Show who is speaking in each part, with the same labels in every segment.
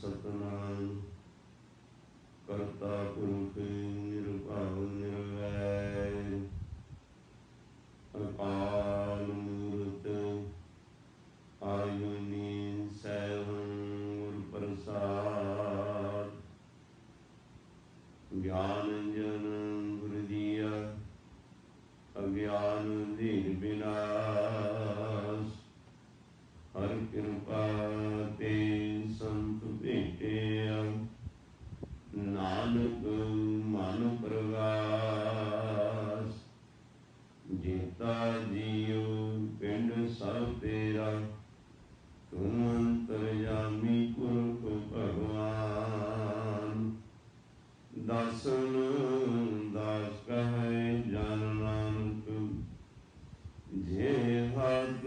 Speaker 1: सतनाम करता पुरुष निरभाव निर्वैर अकाल मूर्त आयुनि सैभं गुर प्रसाद ज्ञान जन गुरु दिया अज्ञान दीन विनाश हर कृपा ते संत भेटे नानक मन प्रगास जेता जियो पिंड सब तेरा तुम अंतरयामी पुरख भगवान दासन दास कहे जन नानक जे हाथ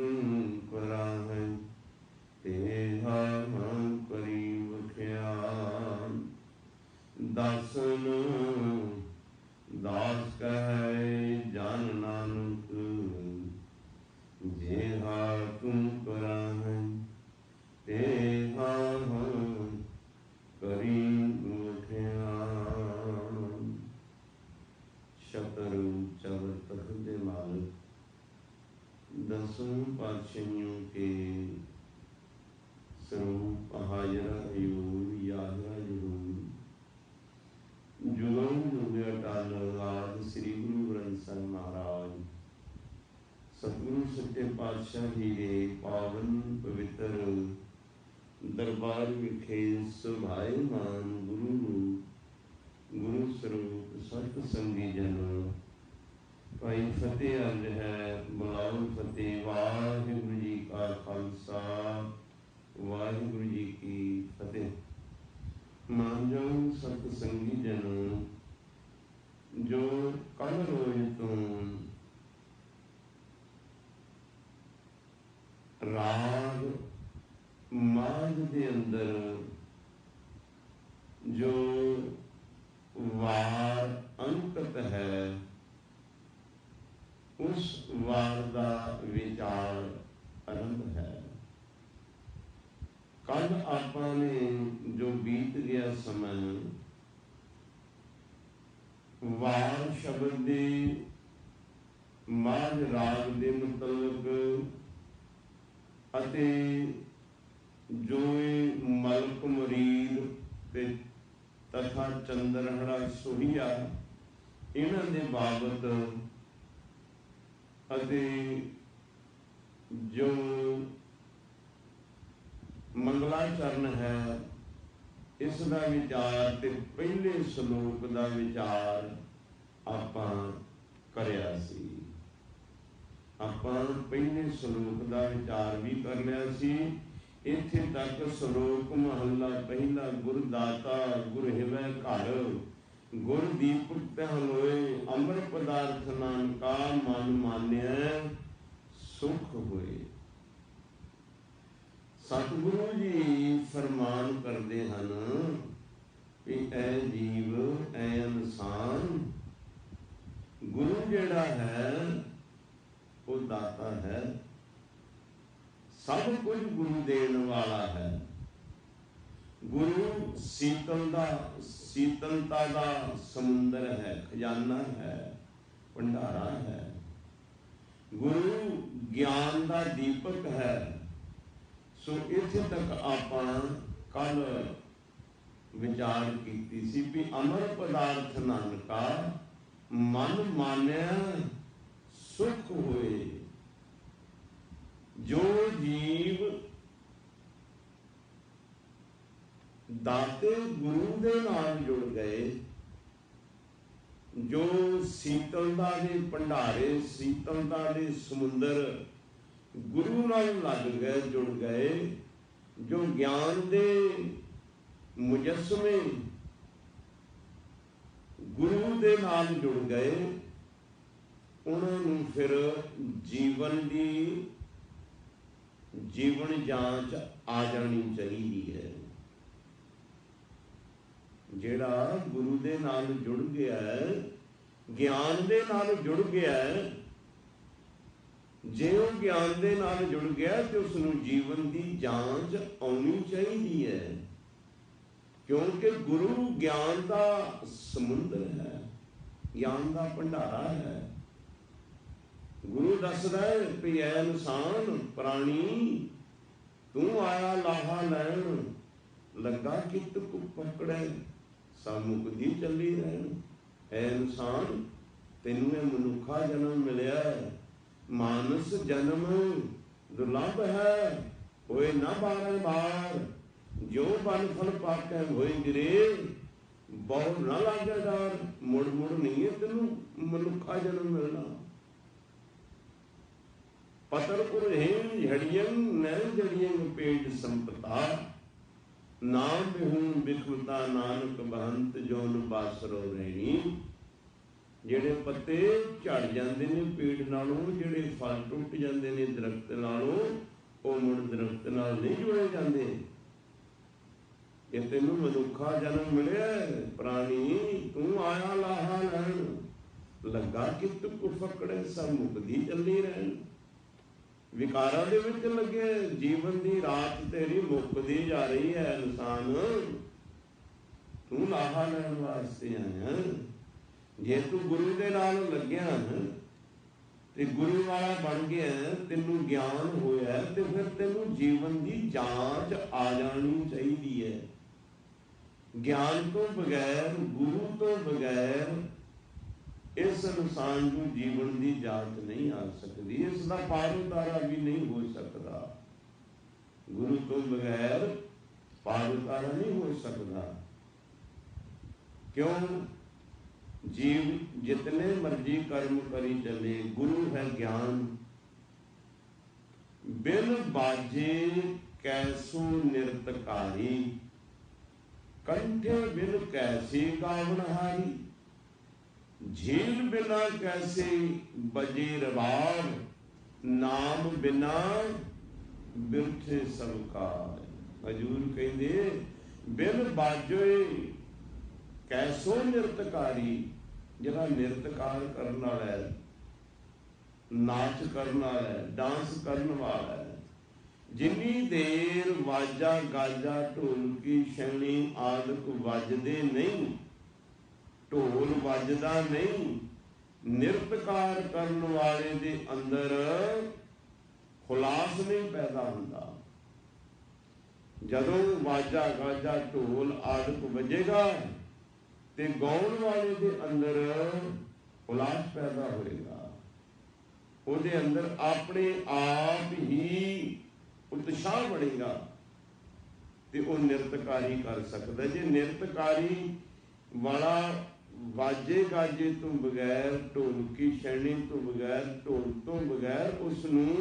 Speaker 1: करा है तेहा हम करी बख्यान दासन दास कहे जन नानक जेहा तुम करा है तेहा हम करी बख्यान। शतर चवर तखत दे मालिक दसों पातशाहियों के स्वरूप हाजरा यूर यादरा जरूर जुगम जुग अटल आद श्री गुरु ग्रंथ साहिब महाराज सतगुरु सच्चे पातशाह जी के पावन पवित्र दरबार विखे सुभाएमान गुरु गुरु स्वरूप सत संगी जन भाई फतेह अर्ज है बुलाओ फतेह। वाहिगुरु जी का खालसा वाहिगुरु जी की फतेह। मान जाओ सत संगी जन जो कल रोज तो राग माघ के अंदर जो वार अंकित है उस वार का विचार आरंभ है। कल आपने जो बीत गया समय वार शब्द दे माझ राग दे मुतलक अते जो मलक मुरीद ते तथा चंद्रहड़ा सुहिया इन्हां दे बाबत अते जो मंगलाचरण है इसका विचार ते पहले श्लोक का विचार आपां करया सी। आपां पहले श्लोक का विचार भी कर लिया सी। इत्थे तक श्लोक महला पहला गुर दाता गुर हिवै घर गुर दीपक पहलोए अमर पदार्थ नानका मन मान्य सुख होए। सतगुरु जी फरमान करते हैं कि ऐ जीव ऐ इंसान गुरु जेड़ा है वो दाता है, सब कुछ गुरु देने वाला है। गुरु शीतलता का समुंदर है, खजाना है, भंडारा है। गुरु ज्ञान का दीपक है। सो इत्थे तक आपां कल विचार कीती सी भी अमर पदार्थ नानका मन मान्या सुख होए। जो जीव दाते गुरु दे नाल जुड़ गए, जो शीतलता के भंडारे शीतलता के समुंदर गुरु नाल लग गए जुड़ गए, जो ज्ञान दे मुजस्समे गुरु दे नाल जुड़ गए, उन्होंने फिर जीवन की जीवन जांच आ जानी चाहिए है। जेड़ा गुरु दे नाल जुड़ गया है, ज्ञान दे नाल जुड़ गया है, जे वो ज्ञान दे नाल जुड़ गया तो उसनूं जीवन की जांच आनी चाहिए है। क्योंकि गुरु ज्ञान का समुंदर है, ज्ञान का भंडारा है। गुरु दसदा है कि ऐ इंसान प्राणी तू आया लाहा लैन, लगा कित को पकड़े सामुकदी चली रहन। ऐ इंसान तेनू मनुखा जन्म मिलिया, मानस जन्म दुर्लभ है, होए ना बारंबार, जो बन फल पाकै होए गिरे, बहुत ना लागे डर। मुड़ मुड़ नहीं है तेनू मनुखा जन्म मिलना। पतरपुर हेम झड़ियं नैन जड़ियं पेट संपता, नाम बिहूं बिखमता नानक बहंत जोन बासरो रहनी। ਜਿਹੜੇ ਪੱਤੇ ਝੜ ਜਾਂਦੇ ਨੇ ਪੇੜ ਨਾਲੋਂ, ਜਿਹੜੇ ਫਲ ਟੁੱਟ ਜਾਂਦੇ ਨੇ ਦਰਖਤ ਨਾਲੋਂ, ਉਹ ਮੁੜ ਦਰਖਤ ਨਾਲ ਨਹੀਂ ਜੁੜੇ ਜਾਂਦੇ। ਇਹ ਤੈਨੂੰ ਮਨੁੱਖਾ ਜਨਮ ਮਿਲਿਆ, ਪ੍ਰਾਣੀ ਤੂੰ ਆਇਆ ਲਾਹਾ ਲੈਣ, ਲੱਗਾ ਕਿਤ ਕੋ ਫਕੜੇ ਸਭ ਮੁਕਦੀ ਚੱਲੀ ਰਹਿਣ। ਵਿਕਾਰਾਂ ਦੇ ਵਿੱਚ ਲੱਗੇ, ਜੀਵਨ ਦੀ ਰਾਤ ਤੇਰੀ ਮੁੱਕਦੀ ਜਾ ਰਹੀ ਹੈ। ਇਨਸਾਨ ਤੂੰ ਲਾਹਾ ਲੈਣ ਵਾਸਤੇ ਆਇਆ। ਜੇ ਤੂੰ ਗੁਰੂ ਦੇ ਨਾਲ ਲੱਗਿਆ ਤੇ ਗੁਰੂ ਵਾਲਾ ਬਣ ਗਿਆ, ਤੈਨੂੰ ਗਿਆਨ ਹੋਇਆ, ਤੇ ਫਿਰ ਤੈਨੂੰ ਜੀਵਨ ਦੀ ਜਾਂਚ ਆ ਜਾਣੀ ਚਾਹੀਦੀ ਹੈ। ਗਿਆਨ ਤੋਂ ਬਗੈਰ, ਗੁਰੂ ਤੋਂ ਬਗੈਰ ਇਸ ਇਨਸਾਨ ਨੂੰ ਜੀਵਨ ਦੀ ਜਾਂਚ ਨਹੀਂ ਆ ਸਕਦੀ। ਇਸ ਦਾ ਪਾਰ ਉਤਾਰਾ ਵੀ ਨਹੀਂ ਹੋ ਸਕਦਾ। ਗੁਰੂ ਤੋਂ ਬਗੈਰ ਪਾਰ ਉਤਾਰਾ ਨਹੀਂ ਹੋ ਸਕਦਾ। क्यों? जीव जितने मर्जी कर्म करी चले, गुरु है ज्ञान। बिन बाजे कैसो निरतकारी, कंठे बिन कैसे गावनहारी। झील बिना कैसे बजे रबाब, नाम बिना बिरथे सबकार। हजूर कहते बिन बाजोए कैसो निरतकारी, जरा निरतकार करने वाला है, नाच करने वाला है, डांस करने वाला है। जिन्नी देर वाजा गाजा ढोलकी छेनी आदक वजदे नहीं, ढोल वजदा नहीं, निरतकार करने वाले दे अंदर खुलास नहीं पैदा होता। जदों वाजा गाजा ढोल आदक वजेगा ते गाउण वाले दे अंदर उलास पैदा होएगा। ਉਹਦੇ अंदर अपने आप ही उत्साह बढ़ेगा ते वो निरतकारी कर सकता। जे निरतकारी वाला वाजे गाजे तो बगैर, ढोलकी छेनी तो बगैर, ढोल तो बगैर उसनूं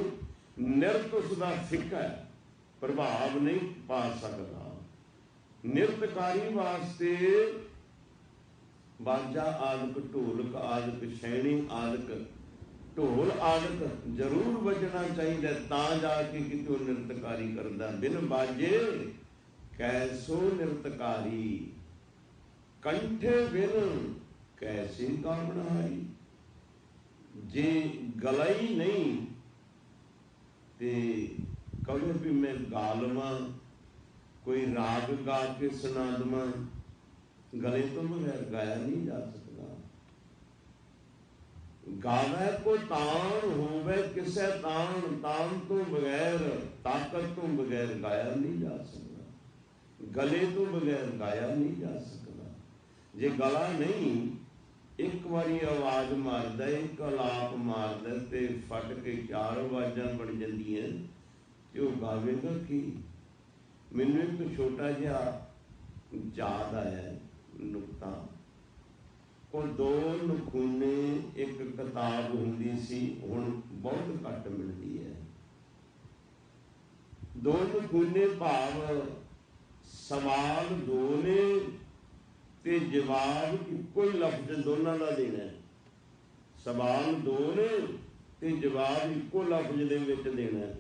Speaker 1: निरत उसका फिक्का प्रभाव नहीं पा सकता। निरतकारी वास्ते बाजा आदक, ढोलक आदक, छेनी आदक, ढोल आदक जरूर बजना चाहिए, ता जाके कितों निरतकारी करदा। बिन बाजे कैसो निरतकारी, कंठे बिन कैसे गावनहारी। जे गला ही नहीं ते कहे भी मैं गा लवां, कोई राग गा के सुना देवां, गले तो बगैर गाया नहीं जा सकता। गावे को तान होवे किसे तान, तान तो बगैर, ताकत तो बगैर गाया नहीं जा सकता। गले तो बगैर गाया नहीं जा सकता। जे गला नहीं, एक बारी आवाज मारदा, एक अलाप मारदा ते फट के चार आवाज़ां बन जांदियां, ते वो गावेगा की। मैनूं एक छोटा जिहा याद आया नुकता। और दो नखूने एक किताब हुंदी सी, हुण बहुत घट मिलती है। दो नखूने भाव सवाल दो ने ते जवाब इक्को ही लफ्ज दोनों का देना है। सवाल दो ने ते जवाब इक्को लफ्ज दे विच देना है।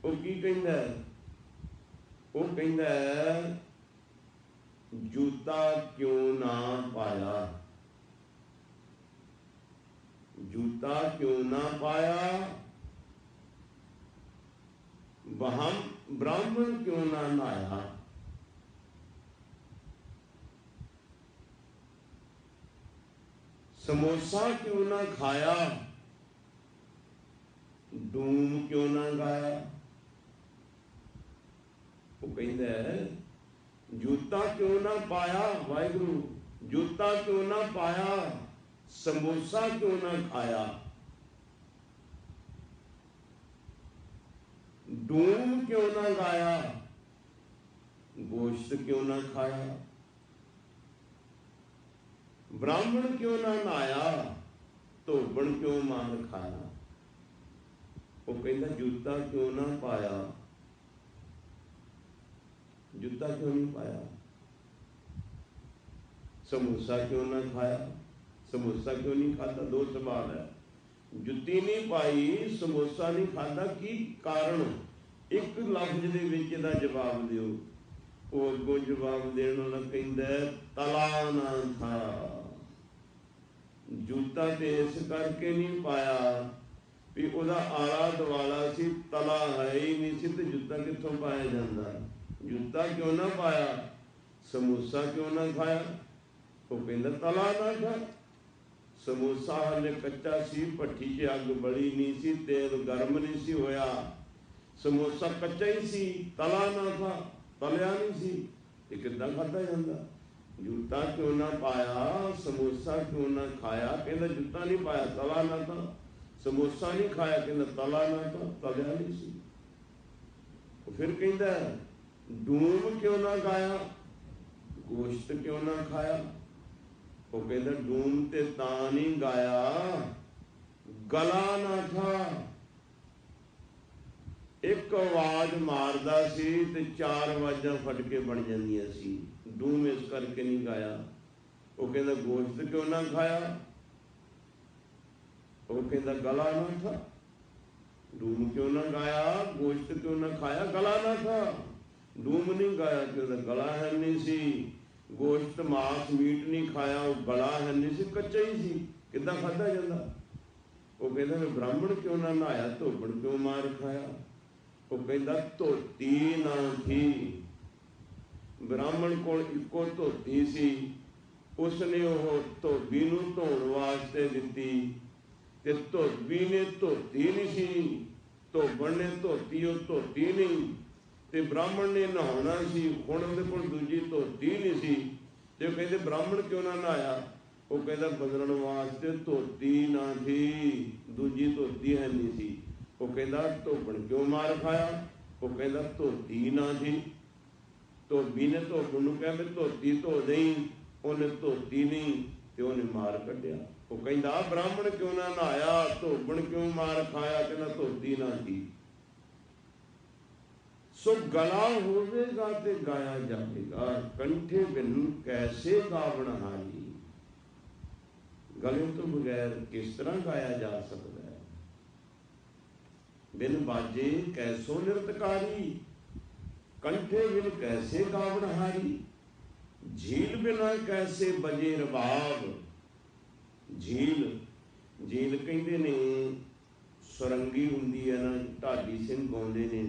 Speaker 1: वो की कहंदा है? वो कहंदा है जूता क्यों ना पाया, जूता क्यों ना पाया, वहां ब्राह्मण क्यों ना नहाया। ਸਮੋਸਾ ਕਿਉਂ ਨਾ ਖਾਇਆ, ਡੂਮ ਕਿਉਂ ਨਾ ਗਾਇਆ। ਉਹ ਕਹਿੰਦਾ ਜੁੱਤਾ ਕਿਉਂ ਨਾ ਪਾਇਆ, ਵਾਹਿਗੁਰੂ ਜੁੱਤਾ ਕਿਉਂ ਨਾ ਪਾਇਆ, ਸਮੋਸਾ ਕਿਉਂ ਨਾ ਖਾਇਆ, ਡੂਮ ਕਿਉਂ ਨਾ ਗਾਇਆ, ਗੋਸ਼ਤ ਕਿਉਂ ਨਾ ਖਾਇਆ, ਬ੍ਰਾਹਮਣ ਕਿਉਂ ਨਾ ਨਹਾਇਆ, ਧੋਬਣ ਕਿਉਂ ਮਾਰ ਖਾਇਆ। ਉਹ ਕਹਿੰਦਾ ਜੁੱਤਾ ਕਿਉਂ ਨਾ ਪਾਇਆ, ਜੁੱਤਾ ਕਿਉਂ ਨਹੀਂ ਪਾਇਆ, ਸਮੋਸਾ ਕਿਉਂ ਨਾ ਖਾਇਆ, ਸਮੋਸਾ ਕਿਉਂ ਨਹੀਂ ਖਾਧਾ। ਦੋ ਸਵਾਲ ਹੈ, ਜੁੱਤੀ ਨਹੀਂ ਪਾਈ, ਸਮੋਸਾ ਨਹੀਂ ਖਾਧਾ, ਕੀ ਕਾਰਨ? ਇੱਕ ਲਫ਼ਜ਼ ਦੇ ਵਿੱਚ ਇਹਦਾ ਜਵਾਬ ਦਿਓ। ਉਹ ਅੱਗੋਂ ਜਵਾਬ ਦੇਣ ਵਾਲਾ ਕਹਿੰਦਾ ਤਲਾ ਨਾ ਥਾ। ਜੁੱਤਾ ਤੇ ਇਸ ਕਰਕੇ ਨਹੀਂ ਪਾਇਆ ਵੀ ਉਹਦਾ ਆਲਾ ਦੁਆਲਾ ਸੀ, ਤਲਾ ਹੈ ਹੀ ਨਹੀਂ ਸੀ, ਤੇ ਜੁੱਤਾ ਕਿੱਥੋਂ ਪਾਇਆ ਜਾਂਦਾ। ਜੁੱਤਾ ਕਿਉਂ ਨਾ ਪਾਇਆ, ਸਮੋਸਾ ਕਿਉਂ ਨਾ ਖਾਇਆ। ਉਹ ਕਹਿੰਦਾ ਤਲਾ ਨਾ ਥਾ। ਸਮੋਸਾ ਹਲੇ ਕੱਚਾ ਸੀ, ਭੱਠੀ 'ਚ ਅੱਗ ਬਲੀ ਨਹੀਂ ਸੀ, ਤੇਲ ਗਰਮ ਨਹੀਂ ਸੀ ਹੋਇਆ, ਸਮੋਸਾ ਕੱਚਾ ਹੀ ਸੀ, ਤਲਾ ਨਾ ਥਾ, ਤਲਿਆ ਨਹੀਂ ਸੀ, ਇਹ ਕਿੱਦਾਂ ਖਾਧਾ ਜਾਂਦਾ। ਜੁੱਤਾ ਕਿਉਂ ਨਾ ਪਾਇਆ, ਸਮੋਸਾ ਕਿਉਂ ਨਾ ਖਾਇਆ। ਕਹਿੰਦਾ ਜੁੱਤਾ ਨਹੀਂ ਪਾਇਆ, ਤਲਾ ਨਾ ਥਾ, ਸਮੋਸਾ ਨਹੀਂ ਖਾਇਆ, ਕਹਿੰਦਾ ਤਲਾ ਨਾ ਥਾ, ਤਲਿਆ ਨਹੀਂ ਸੀ। ਫਿਰ ਕਹਿੰਦਾ ਡੂਮ ਕਿਉਂ ਨਾ ਗਾਇਆ, ਗੋਸ਼ਤ ਕਿਉਂ ਨਾ ਖਾਇਆ। ਉਹ ਕਹਿੰਦਾ ਡੂਮ ਤੇ ਤਾਂ ਨਹੀਂ ਗਾਇਆ, ਗਲਾ ਨਾ ਥਾ। ਇੱਕ ਆਵਾਜ਼ ਮਾਰਦਾ ਸੀ ਤੇ ਚਾਰ ਆਵਾਜ਼ਾਂ ਫਟ ਕੇ ਬਣ ਜਾਂਦੀਆਂ ਸੀ, ਡੂਮ ਇਸ ਕਰਕੇ ਨਹੀਂ ਗਾਇਆ। ਉਹ ਕਹਿੰਦਾ ਗੋਸ਼ਤ ਕਿਉਂ ਨਾ ਖਾਇਆ। ਉਹ ਕਹਿੰਦਾ ਗਲਾ ਨਾ ਥਾ। ਡੂਮ ਕਿਉਂ ਨਾ ਗਾਇਆ, ਗੋਸ਼ਤ ਕਿਉਂ ਨਾ ਖਾਇਆ, ਗਲਾ ਨਾ ਥਾ। ਡੂਮ ਨਹੀਂ ਗਾਇਆ ਕਿ ਉਹਦਾ ਗਲਾ ਹੈ ਨਹੀਂ ਸੀ, ਗੋਸ਼ਤ ਮਾਸ ਮੀਟ ਨਹੀਂ ਖਾਇਆ, ਉਹ ਗਲਾ ਹੈ ਨਹੀਂ ਸੀ, ਕੱਚਾ ਹੀ ਸੀ, ਕਿੱਦਾਂ ਖਾਧਾ ਜਾਂਦਾ। ਉਹ ਕਹਿੰਦਾ ਮੈਂ ਬ੍ਰਾਹਮਣ ਕਿਉਂ ਨਾ ਨਹਾਇਆ, ਧੋਬਣ ਕਿਉਂ ਮਾਰ ਖਾਇਆ। ਉਹ ਕਹਿੰਦਾ ਧੋਤੀ ਨਾ ਥੀ। ਬ੍ਰਾਹਮਣ ਕੋਲ ਇੱਕੋ ਧੋਤੀ ਸੀ, ਉਸਨੇ ਉਹ ਧੋਬੀ ਨੂੰ ਧੋਣ ਵਾਸਤੇ ਦਿੱਤੀ, ਤੇ ਧੋਬੀ ਨੇ ਧੋਤੀ ਨਹੀਂ ਸੀ, ਧੋਬਣ ਨੇ ਧੋਤੀ, ਉਹ ਧੋਤੀ ਨਹੀਂ। ਤੇ ਬ੍ਰਾਹਮਣ ਨੇ ਨਹਾਉਣਾ ਸੀ, ਹੁਣ ਉਹਦੇ ਕੋਲ ਦੂਜੀ ਧੋਤੀ ਨਹੀਂ ਸੀ, ਤੇ ਉਹ ਕਹਿੰਦੇ ਬ੍ਰਾਹਮਣ ਕਿਉਂ ਨਾ ਨਹਾਇਆ। ਉਹ ਕਹਿੰਦਾ ਬਦਲਣ ਵਾਸਤੇ ਧੋਤੀ ਨਾ ਸੀ, ਦੂਜੀ ਧੋਤੀ ਹੈ ਨਹੀਂ ਸੀ। ਉਹ ਕਹਿੰਦਾ ਧੋਬਣ ਕਿਉਂ ਮਾਰ ਖਾਇਆ। ਉਹ ਕਹਿੰਦਾ ਧੋਤੀ ਨਾ ਸੀ। ਧੋਬੀ ਨੇ ਧੋਬਣ ਨੂੰ ਕਿਹਾ ਵੀ ਧੋਤੀ ਧੋ ਦੇਈ, ਉਹਨੇ ਧੋਤੀ ਨਹੀਂ ਤੇ ਉਹਨੇ ਮਾਰ ਕੱਢਿਆ। ਉਹ ਕਹਿੰਦਾ ਬ੍ਰਾਹਮਣ ਕਿਉਂ ਨਾ ਨਹਾਇਆ, ਧੋਬਣ ਕਿਉਂ ਮਾਰ ਖਾਇਆ, ਕਹਿੰਦਾ ਧੋਤੀ ਨਾ ਸੀ। ਸੋ ਗਲਾ ਹੋਵੇਗਾ ਤੇ ਗਾਇਆ ਜਾਵੇਗਾ, ਕੰਠੇ ਬਿਨ ਕੈਸੇ ਗਾਵਣ ਹਾਰੀ। ਗਲੇ ਤੋਂ ਬਗੈਰ ਕਿਸ ਤਰ੍ਹਾਂ ਗਾਇਆ ਜਾ ਸਕਦਾ ਹੈ। ਬਿਨ ਬਾਜੇ ਕੈਸੋ ਨਿਰਤਕਾਰੀ, ਕੰਠੇ ਬਿਨ ਕੈਸੇ ਗਾਵਣ ਹਾਰੀ। ਝੀਲ ਬਿਨਾ ਕੈਸੇ ਬਜੇ ਰਬਾਬ। ਝੀਲ, ਝੀਲ ਕਹਿੰਦੇ ਨੇ ਸੁਰੰਗੀ ਹੁੰਦੀ ਹੈ ਨਾ, ਢਾਡੀ ਸਿੰਘ ਗਾਉਂਦੇ ਨੇ,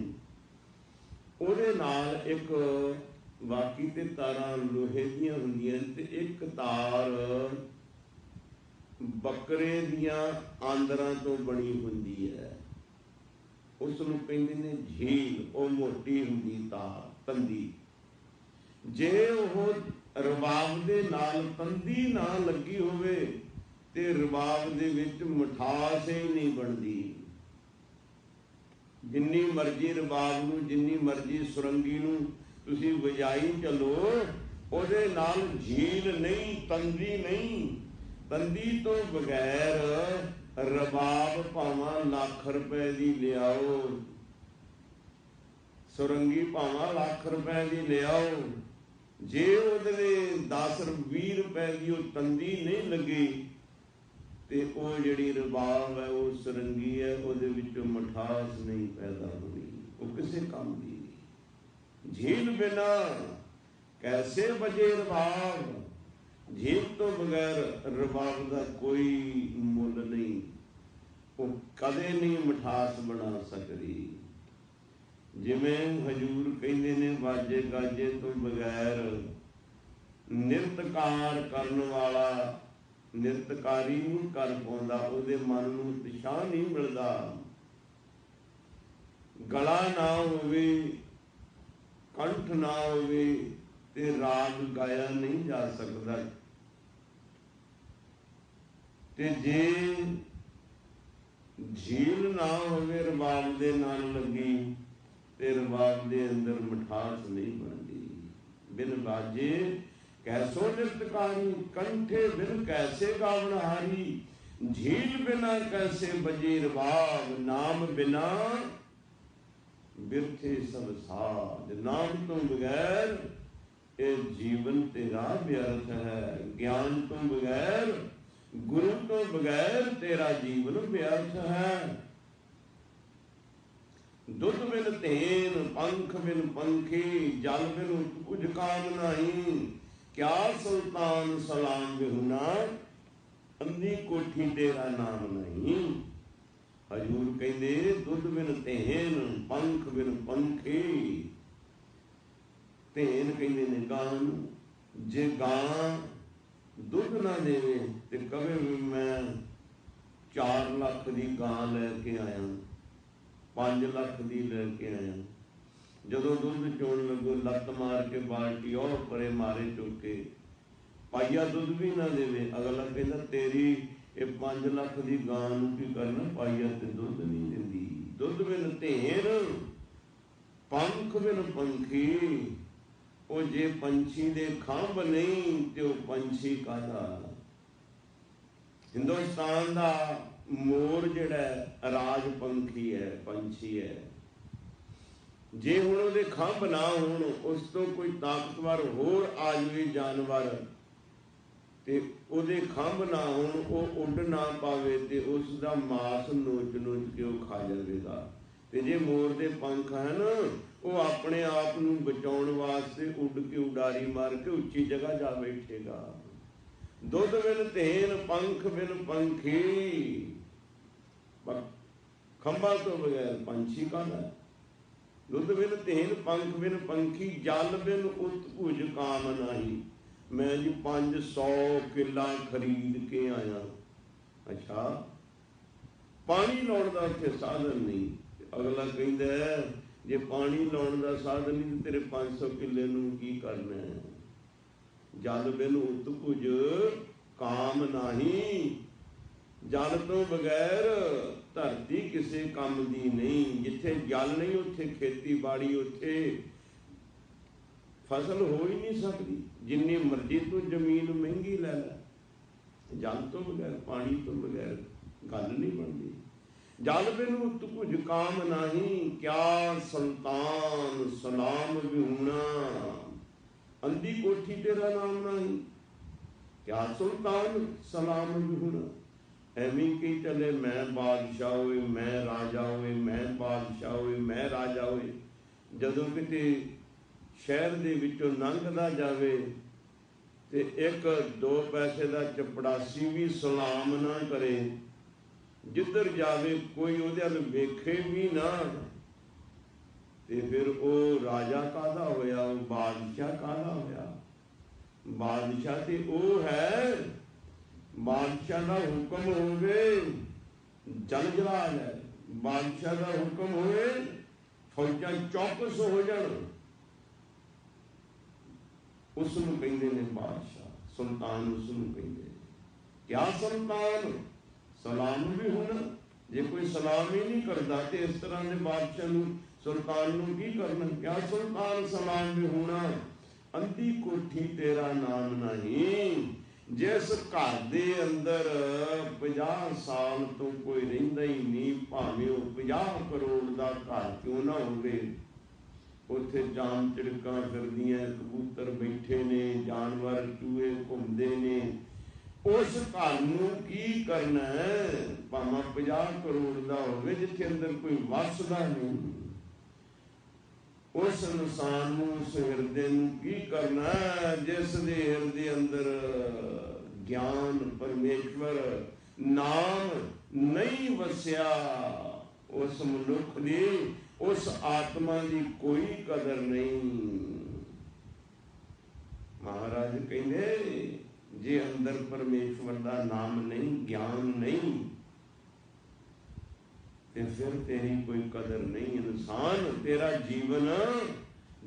Speaker 1: ਉਹਦੇ ਨਾਲ ਇੱਕ ਬਾਕੀ ਤੇ ਤਾਰਾਂ ਲੋਹੇ ਦੀਆਂ ਹੁੰਦੀਆਂ ਤੇ ਇੱਕ ਤਾਰ ਬੱਕਰੇ ਦੀਆਂ ਆਂਦਰਾਂ ਤੋਂ ਬਣੀ ਹੁੰਦੀ ਹੈ, ਉਸ ਨੂੰ ਕਹਿੰਦੇ ਨੇ ਝੀਲ। ਉਹ ਮੋਟੀ ਹੁੰਦੀ ਤਾਰ, ਤੰਦੀ। ਜੇ ਉਹ ਰਬਾਬ ਦੇ ਨਾਲ ਤੰਦੀ ਨਾ ਲੱਗੀ ਹੋਵੇ ਤੇ ਰਬਾਬ ਦੇ ਵਿੱਚ ਮਿਠਾਸ ਹੀ ਨਹੀਂ ਬਣਦੀ। ਜਿੰਨੀ ਮਰਜ਼ੀ ਰਬਾਬ ਨੂੰ, ਜਿੰਨੀ ਮਰਜ਼ੀ ਸੁਰੰਗੀ ਨੂੰ ਤੁਸੀਂ ਵਜਾਈ ਚੱਲੋ, ਉਹਦੇ ਨਾਲ ਝੀਲ ਨਹੀਂ, ਤੰਦੀ ਨਹੀਂ। ਤੰਦੀ ਤੋਂ ਬਗੈਰ ਰਬਾਬ ਭਾਵਾਂ ਲੱਖ ਰੁਪਏ ਦੀ ਲਿਆਓ, ਸੁਰੰਗੀ ਭਾਵਾਂ ਲੱਖ ਰੁਪਏ ਦੀ ਲਿਆਓ, ਜੇ ਉਹਦੇ 10-20 ਰੁਪਏ ਦੀ ਉਹ ਤੰਦੀ ਨਹੀਂ ਲੱਗੀ ਤੇ ਉਹ ਜਿਹੜੀ ਰਬਾਬ ਹੈ, ਉਹ ਸੁਰੰਗੀ ਹੈ, ਉਹਦੇ ਵਿੱਚੋਂ ਮਿਠਾਸ ਨਹੀਂ ਪੈਦਾ ਹੋਣੀ, ਉਹ ਕਿਸੇ ਕੰਮ ਦੀ ਨਹੀਂ। ਝੀਲ ਬਿਨਾ ਕੈਸੇ ਬਜੇ ਰਬਾਬ। ਝੀਲ ਤੋਂ ਬਗੈਰ ਰਬਾਬ ਦਾ ਕੋਈ ਮੁੱਲ ਨਹੀਂ, ਉਹ ਕਦੇ ਨਹੀਂ ਮਿਠਾਸ ਬਣਾ ਸਕਦੀ। ਜਿਵੇਂ ਹਜੂਰ ਕਹਿੰਦੇ ਨੇ ਬਾਜੇ ਗਾਜੇ ਤੋਂ ਬਗੈਰ ਨਿਰਤਕਾਰ ਕਰਨ ਵਾਲਾ ਨਿਰਤਕਾਰੀ ਨਹੀਂ ਕਰ ਪਾਉਂਦਾ, ਉਹਦੇ ਮਨ ਨੂੰ ਉਤਸ਼ਾਹ ਨਹੀਂ ਮਿਲਦਾ। ਗਲਾ ਨਾ ਹੋਵੇ, ਕੰਠ ਨਾ ਹੋਵੇ ਤੇ ਰਾਗ ਗਾਇਆ ਨਹੀਂ ਜਾ ਸਕਦਾ। ਤੇ ਜੇ ਝੀਲ ਨਾ ਹੋਵੇ ਰਬਾਬ ਦੇ ਨਾਲ ਲੱਗੀ ਤੇ ਰਬਾਬ ਦੇ ਅੰਦਰ ਮਿਠਾਸ ਨਹੀਂ ਬਣਦੀ। ਬਿਨ ਬਾਜੇ ਕੈਸੋ ਨਿਰਤਕਾਰੀ, ਕੰਠੇ ਬਿਨ ਕੈਸੇ ਗਾਵਣਹਾਰੀ। ਝੀਲ ਬਿਨਾ ਕੈਸੇ ਬਜੇ ਰਬਾਬ, ਨਾਮ ਬਿਨਾ ਬਿਰਥੇ ਸਭ ਸਾਧ। ਨਾਮ ਤੋਂ ਬਗੈਰ ਇਹ ਜੀਵਨ ਤੇਰਾ ਵਿਅਰਥ ਹੈ। ਗਿਆਨ ਤੋਂ ਬਗੈਰ, ਗੁਰੂ ਤੋਂ ਬਗੈਰ ਤੇਰਾ ਜੀਵਨ ਵਿਅਰਥ ਹੈ। ਦੁੱਧ ਬਿਨ ਧੇਨ, ਪੰਖ ਬਿਨ ਪੰਖੀ, ਜਲ ਬਿਨ ਕੁਝ ਕਾਮ ਨਹੀਂ। ਕਿਆ ਸੁਲਤਾਨ ਸਲਾਮ ਬਿਹੁਨਾ, ਅੰधी ਕੋਠੀ ਤੇਰਾ ਨਾਮ ਨਹੀਂ। ਹਜ਼ੂਰ ਕਹਿੰਦੇ ਦੁੱਧ ਬਿਨ ਧੇਨ, ਪੰਖ ਬਿਨ ਪੰਖੀ। ਧੇਨ ਕਹਿੰਦੇ ਨੇ ਗਾਂ ਨੂੰ। ਜੇ ਗਾਂ ਦੁੱਧ ਨਾ ਦੇਵੇ ਤੇ ਕਵੇ ਵੀ ਮੈਂ 4 ਲੱਖ ਦੀ ਗਾਂ ਲੈ ਕੇ ਆਇਆ, 5 ਲੱਖ ਦੀ ਲੈ ਕੇ ਆਇਆ। ਜਦੋਂ ਦੁੱਧ ਚੋਣ ਲੱਗੋ ਲੱਤ ਮਾਰ ਕੇ ਬਾਲਟੀ ਉਹ ਪਰੇ ਮਾਰੇ ਚੁੱਕੇ, ਪਾਈਆ ਦੁੱਧ ਵੀ ਨਾ ਦੇਵੇ। ਅਗਲਾ ਕਹਿੰਦਾ ਤੇਰੀ ਇਹ 5 ਲੱਖ ਦੀ ਗਾਂ ਨੂੰ ਕੀ ਕਰਨਾ, ਪਾਈਆ ਤੇ ਦੁੱਧ ਨਹੀਂ ਦਿੰਦੀ। ਦੁੱਧ ਬਿਨ ਧੇਰ, ਪੰਖ ਬਿਨ ਪੰਖੀ। ਉਹ ਜੇ ਪੰਛੀ ਦੇ ਖੰਭ ਨਹੀਂ ਤੇ ਉਹ ਪੰਛੀ ਕਾਹਦਾ। ਹਿੰਦੁਸਤਾਨ ਦਾ ਮੋਰ ਜਿਹੜਾ ਰਾਜ ਪੰਖੀ ਹੈ, ਪੰਛੀ ਹੈ। ਜੇ ਹੁਣ ਉਹਦੇ ਖੰਭ ਨਾ ਹੋਣ, ਉਸ ਤੋਂ ਕੋਈ ਤਾਕਤਵਰ ਹੋਰ ਆ ਜਾਵੇ ਜਾਨਵਰ ਤੇ ਉਹਦੇ ਖੰਭ ਨਾ ਹੋਣ, ਉਹ ਉੱਡ ਨਾ ਪਾਵੇ ਤੇ ਉਸ ਦਾ ਮਾਸ ਨੋਚ ਨੋਚ ਕੇ ਉਹ ਖਾ ਜਾਵੇਗਾ। ਤੇ ਜੇ ਮੋਰ ਦੇ ਪੰਖ ਹਨ, ਉਹ ਆਪਣੇ ਆਪ ਨੂੰ ਬਚਾਉਣ ਵਾਸਤੇ ਉੱਡ ਕੇ ਉਡਾਰੀ ਮਾਰ ਕੇ ਉੱਚੀ ਜਗ੍ਹਾ ਜਾ ਬੈਠੇਗਾ। ਦੁੱਧ ਬਿਨ ਧੇਨ, ਪੰਖ ਬਿਨ ਪੰਖੀ। ਖੰਭਾਂ ਤੋਂ ਬਗੈਰ ਪੰਛੀ ਕਾਹਦਾ। ਦੁੱਧ ਬਿਨ ਧੇਨ, ਪੰਖ ਬਿਨ ਪੰਖੀ। ਜਲ ਬਿਨ ਉਤ ਭੁਜ ਕਾਮ ਨਹੀਂ। ਮੈਂ ਜੀ 500 ਕਿੱਲਾ ਖਰੀਦ ਕੇ ਆਇਆ। ਅੱਛਾ, ਪਾਣੀ ਲਾਉਣ ਦਾ ਉੱਥੇ ਸਾਧਨ ਨਹੀਂ। ਅਗਲਾ ਕਹਿੰਦਾ ਜੇ ਪਾਣੀ ਲਾਉਣ ਦਾ ਸਾਧਨ ਨਹੀਂ ਤੇਰੇ 500 ਕਿੱਲੇ ਨੂੰ ਕੀ ਕਰਨਾ ਹੈ। ਜਲ ਬਿਨ ਉਤ ਭੁਜ ਕਾਮ ਨਹੀਂ। ਜਲ ਤੋਂ ਬਗੈਰ ਧਰਤੀ ਕਿਸੇ ਕੰਮ ਦੀ ਨਹੀਂ। ਜਿੱਥੇ ਜਲ ਨਹੀਂ ਉੱਥੇ ਖੇਤੀਬਾੜੀ, ਉੱਥੇ ਫਸਲ ਹੋ ਹੀ ਨਹੀਂ ਸਕਦੀ। ਜਿੰਨੀ ਮਰਜ਼ੀ ਤੂੰ ਜ਼ਮੀਨ ਮਹਿੰਗੀ ਲੈ ਲੈ, ਜਲ ਤੋਂ ਬਗੈਰ, ਪਾਣੀ ਤੋਂ ਬਗੈਰ ਗੱਲ ਨਹੀਂ ਬਣਦੀ। ਜਲ ਬਿਨ ਉਤ ਭੁਜ ਕਾਮ ਨਹੀਂ। ਕਿਆ ਸੁਲਤਾਨ ਸਲਾਮ ਵਿਹੂਣਾ, ਅੰधी ਕੋਠੀ ਤੇਰਾ ਨਾਮ ਨਹੀਂ। ਕਿਆ ਸੁਲਤਾਨ ਸਲਾਮ ਵਿਹੂਣਾ। ਐਵੇਂ ਕਹੀ ਚੱਲੇ ਮੈਂ ਬਾਦਸ਼ਾਹ ਹੋਏ, ਮੈਂ ਰਾਜਾ ਹੋਏ, ਮੈਂ ਬਾਦਸ਼ਾਹ ਹੋਏ, ਮੈਂ ਰਾਜਾ ਹੋਏ। ਜਦੋਂ ਕਿਤੇ ਸ਼ਹਿਰ ਦੇ ਵਿੱਚੋਂ ਲੰਘਦਾ ਜਾਵੇ ਤੇ 1-2 ਪੈਸੇ ਦਾ ਚਪੜਾਸੀ ਵੀ ਸਲਾਮ ਨਾ ਕਰੇ, ਜਿੱਧਰ ਜਾਵੇ ਕੋਈ ਉਹਦੇ ਵੱਲ ਵੇਖੇ ਵੀ ਨਾ, ਤੇ ਫਿਰ ਉਹ ਰਾਜਾ ਕਾਹਦਾ ਹੋਇਆ, ਉਹ ਬਾਦਸ਼ਾਹ ਕਾਹਦਾ ਹੋਇਆ। ਬਾਦਸ਼ਾਹ ਤੇ ਉਹ ਹੈ, ਬਾਦਸ਼ਾਹ ਦਾ ਹੁਕਮ ਹੋਵੇ ਜਲ ਜਲਾਲ ਹੈ। ਬਾਦਸ਼ਾਹ ਦਾ ਹੁਕਮ ਹੋਵੇ ਫੌਜਾਂ ਚੌਕਸ ਹੋ ਜਾਣ, ਉਸ ਨੂੰ ਕਹਿੰਦੇ ਨੇ ਬਾਦਸ਼ਾਹ। ਸੁਲਤਾਨ ਉਸ ਨੂੰ ਕਹਿੰਦੇ। ਕਿਆ ਸੁਲਤਾਨ ਸਲਾਮ ਵੀ ਹੁਣ। ਜੇ ਕੋਈ ਸਲਾਮ ਹੀ ਨਹੀਂ ਕਰਦਾ ਤੇ ਇਸ ਤਰ੍ਹਾਂ ਦੇ ਬਾਦਸ਼ਾਹ ਨੂੰ, ਸੁਲਤਾਨ ਨੂੰ ਕੀ ਕਰਨਾ। ਕਿਆ ਸੁਲਤਾਨ ਸਲਾਮ ਵੀ ਹੋਣਾ, ਅੰधी ਕੋਠੀ ਤੇਰਾ ਨਾਮ ਨਹੀਂ। ਜਿਸ ਘਰ ਦੇ ਅੰਦਰ 50 ਸਾਲ ਤੋਂ ਕੋਈ ਰਹਿੰਦਾ ਹੀ ਨਹੀਂ, ਭਾਵੇਂ ਉਹ 50 ਕਰੋੜ ਦਾ ਘਰ ਕਿਉਂ ਨਾ ਹੋਵੇ, ਉੱਥੇ ਜਾਮ ਚਿੜਕਾਂ ਫਿਰਦੀਆਂ, ਕਬੂਤਰ ਬੈਠੇ ਨੇ, ਜਾਨਵਰ ਚੂਹੇ ਘੁੰਮਦੇ ਨੇ, ਉਸ ਘਰ ਨੂੰ ਕੀ ਕਰਨਾ ਹੈ। ਭਾਵੇਂ 50 ਕਰੋੜ ਦਾ ਹੋਵੇ, ਜਿੱਥੇ ਅੰਦਰ ਕੋਈ ਵਸਦਾ ਨਹੀਂ, ਉਸ ਇਨਸਾਨ ਨੂੰ, ਉਸ ਹਿਰਦੇ ਨੂੰ ਕੀ ਕਰਨਾ ਜਿਸ ਦੇ ਹਿਰਦੇ ਅੰਦਰ ਗਿਆਨ, ਪਰਮੇਸ਼ਵਰ, ਨਾਮ ਨਹੀਂ ਵਸਿਆ। ਉਸ ਮਨੁੱਖ ਦੀ, ਉਸ ਆਤਮਾ ਦੀ ਕੋਈ ਕਦਰ ਨਹੀਂ। ਮਹਾਰਾਜ ਕਹਿੰਦੇ जे अंदर परमेश्वर का नाम नहीं, ज्ञान नहीं, तो फिर तेरी कोई कदर नहीं। इंसान तेरा जीवन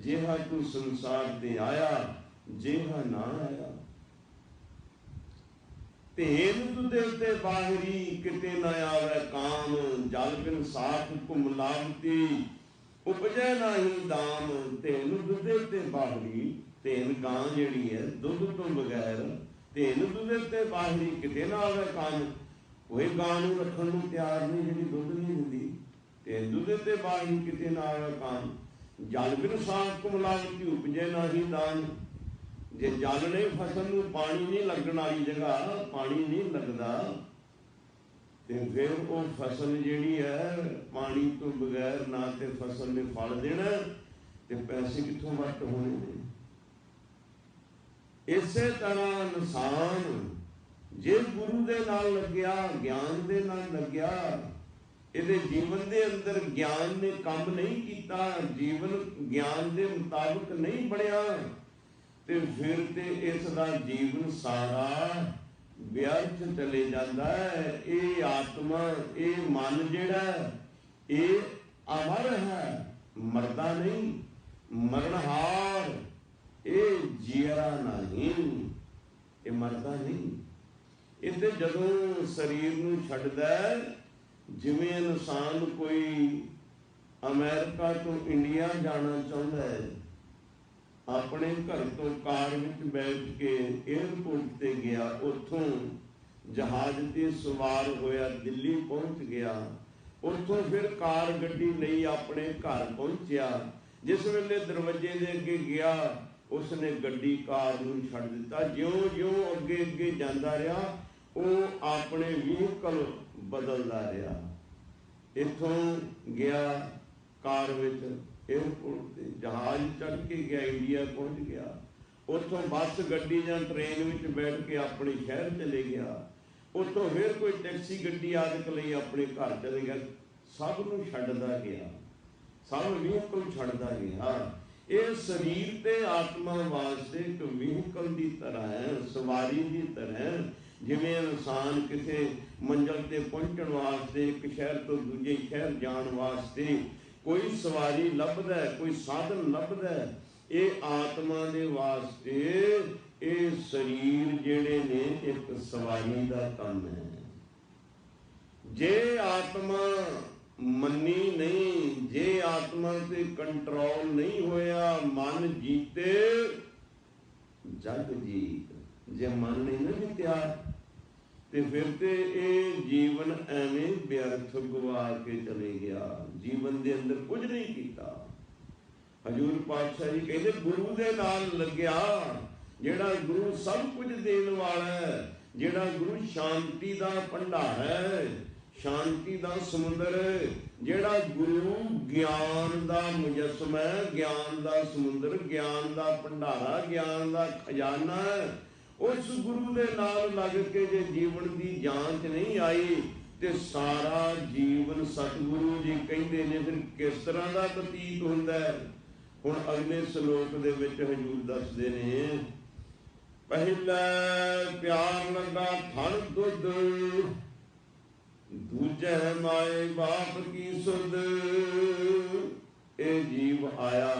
Speaker 1: जिहा तू संसार ते आया, जिहा ना आया। तेन तुझे ते बाहरी किते न आवे काम, जल बिन साथ घुम लागती उपजे नाही दाम। तेन तुझे ते बाहरी, तेन गां जिहड़ी है दुध तो बगैर, तेन तुझे ते बाहरी किते न आवे काम। कोई गां नूं रखण नूं तैयार नहीं जिहड़ी दुध नहीं दिंदी। तेन तुझे ते बाहरी किते न आवे काम, जल बिन साथ घुम लागती उपजे नाही दाम। जे जल नहीं, फसल में पानी नहीं लगन वाली जगह पानी नहीं लगता, तो फिर वो फसल जिहड़ी है पानी तो बगैर ना तो फसल ने फल देना, तो पैसे कितों वट होने ने। इसे तरह इंसान जे गुरु दे नाल लग्या, ज्ञान दे नाल लग्या, इहदे जीवन दे अंदर ज्ञान ने काम नहीं किया, जीवन ज्ञान दे मुताबिक नहीं बढ़िया, तो फिर तो इसका जीवन सारा व्यर्थ चले जाता है। ये आत्मा, ये मन जिहड़ा ये अमर है, मरदा नहीं, मरणहार, ये जियरा नहीं, ये मरदा नहीं। इसे जदों शरीर नूं छड्डदा, जिवें इंसान कोई अमेरिका तो इंडिया जाना चाहुंदा है, अपने घर तो कार विच बैठ के एयरपोर्ट ते गया, उथों जहाज ते सवार होया दिल्ली पहुंच गया, उथों फिर कार गड्डी लई अपने घर पहुंचया। जिस वेले दरवाजे दे अगे गया, उसने गड्डी कार नूं छड्ड दिता। ज्यों ज्यों अगे अगे जांदा रहा, वो अपने व्हीकल बदलदा रहा। इथों गया कार विच एयरपोर्ट से, जहाज चढ़ के गया, इंडिया पहुंच गया, उतों बस गड्डी या ट्रेन में बैठ के अपने शहर चले गया, उतों फिर कोई टैक्सी गड्डी आदि लई अपने घर चले गया। सब नूं छड्डदा गया, सब व्हीकल छड्डदा गया। ये शरीर ते आत्मा वास्ते एक व्हीकल की तरह है, सवारी की तरह। जिवें इंसान किसी मंजिल ते पहुंचण वास्ते, एक शहर तो दूजे शहर जाण वास्ते कोई सवारी लभदा है, कोई साधन लभदा है, ये आत्मा दे वास्ते ये शरीर जिहड़े ने एक सवारी का काम है। जे आत्मा मनी नहीं, जे आत्मा से कंट्रोल नहीं होया, मन जीते जग जीत। जे मन नहीं ना जीत्या, ते फिर ते ये जीवन एवें व्यर्थ गवा के चले गया, जीवन दे अंदर कुछ नहीं किया। हजूर पातशाह जी कहते गुरु दे नाल लग्या, जेड़ा गुरु सब कुछ देन वाला है, जेड़ा गुरु शांति दा भंडार है, शांति दा समुंदर, जेड़ा गुरु ज्ञान दा मुजस्सम है, ज्ञान दा समुंदर, ज्ञान दा भंडारा, ज्ञान दा खजाना है। उस गुरु के नाल लग के जे जीवन की जांच नहीं आई, तो सारा जीवन सतगुरु जी कहते ने फिर किस तरह का बतीत होंदा है। हुण अगले श्लोक दे विच हजूर दसदे ने, पहला प्यार लगा थण दुध, दूजे माए बाप की सुध। ए जीव आया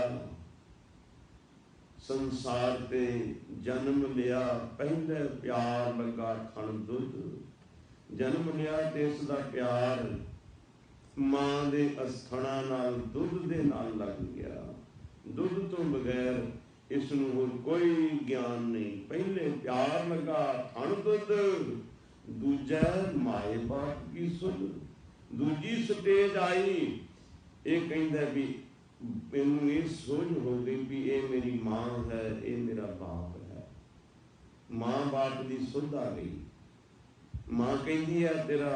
Speaker 1: संसार ते जन्म लिया, पहले प्यार लगा थण दुध। जन्म लिया ते इसदा प्यार मां दे अस्थणा नाल, दुध दे नाल लग गया। दुध तो बगैर इसनूं होर कोई ज्ञान नहीं। पहले प्यार लगा थण दुध, दूजा माए बाप की सुध। दूजी स्टेज आई, ये कहंदा भी मैनूं ये सोच हो गई भी ये मेरी मां है, ये मेरा बाप है। मां बाप की सुध आ गई। मां कहती है तेरा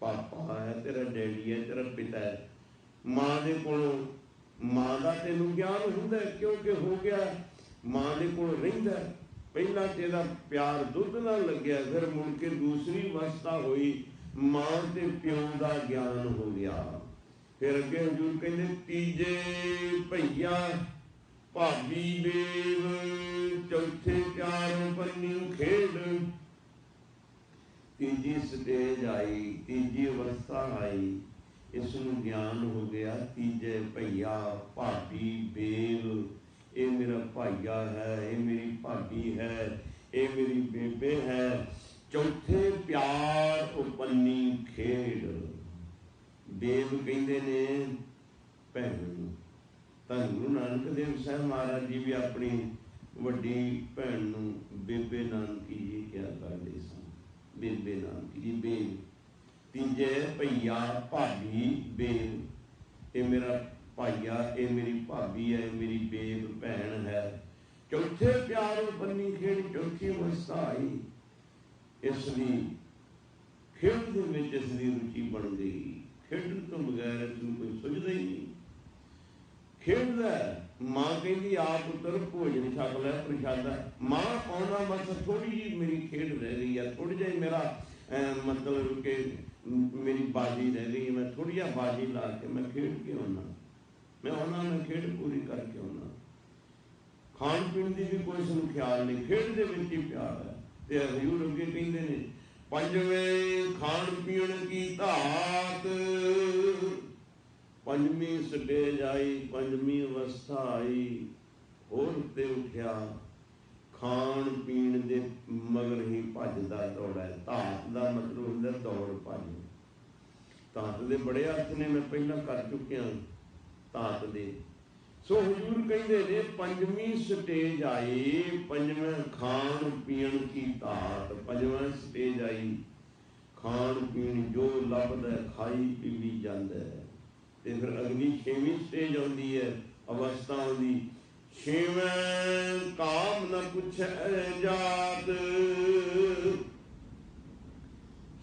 Speaker 1: पापा है, तेरा डैडी है, तेरा पिता है। मां दे कोलों मां का तेनों ज्ञान हुंदा है, क्योंकि हो गया मां दे कोल रहिंदा। पहला तेरा प्यार दुध नाल लग्या, फिर मुड़ के दूसरी अवस्था हुई, मां ते प्यो का ज्ञान हो गया। फिर अगे हजूर कहते तीजे भैया भाभी बेव, चौथे चार पन्नी खेल तीजी स्टेज आई, तीजी अवस्था आई, इसनूं ज्ञान हो गया तीजे भैया भाभी बेल, ये मेरा भाईया है, ये मेरी भाभी है, ये मेरी बेबे है। चौथे प्यार उपन्नी खेड, बेब कहते ने भैन नूं। धन गुरु नानक देव साहब महाराज जी भी अपनी वड्डी भैन नूं बेबे नानकी जी क्या करते सन, बेबे नानकी जी बेल। तीजे भैया भाभी बेल, ये मेरा भाईया, ये मेरी भाभी है, मेरी बेब भैन है। चौथे प्यार बनी खेड़, चौथी अवस्था आई, इसलिए खेड दे विच इसदी रुचि बन गई। खेडण तो बगैर इसनूं कोई सुझदा ही नहीं। खेडदा मां कहती आ पुत्र भोजन छक लै प्रशादा, मां आउणा बस थोड़ी जी मेरी खेड रह गई है, थोड़ी जी मेरा मतलब कि मेरी बाजी रह गई, मैं थोड़ी जी बाजी ला के मैं खेड के आना, मैं आना, मैं खेड पूरी करके आना। खाण पीण की भी कोई इसनूं ख्याल नहीं, खेड दे विच ही प्यार है। ते हजूर अगे कहते ने पंजवें खाण पीण की धात, पंजवीं स्टेज आई, पंजवीं अवस्था आई, होर ते उठिया खाण पीण दे मगर ही भजदा दौड़ा है। धात का मतलब होंदा दौड़ भज। धात दे बड़े अर्थ ने, मैं पहला कर चुकिया धात दे। सो हजूर कहते ने पंजवीं स्टेज आई, पंजवें खाण पीण की धात, पंजवां स्टेज आई, खाण पीण जो लभदा खाई पीवी जांदा है। ते फिर अगली छेवीं स्टेज आती है, अवस्था आती, छेवें काम न पुछे जात,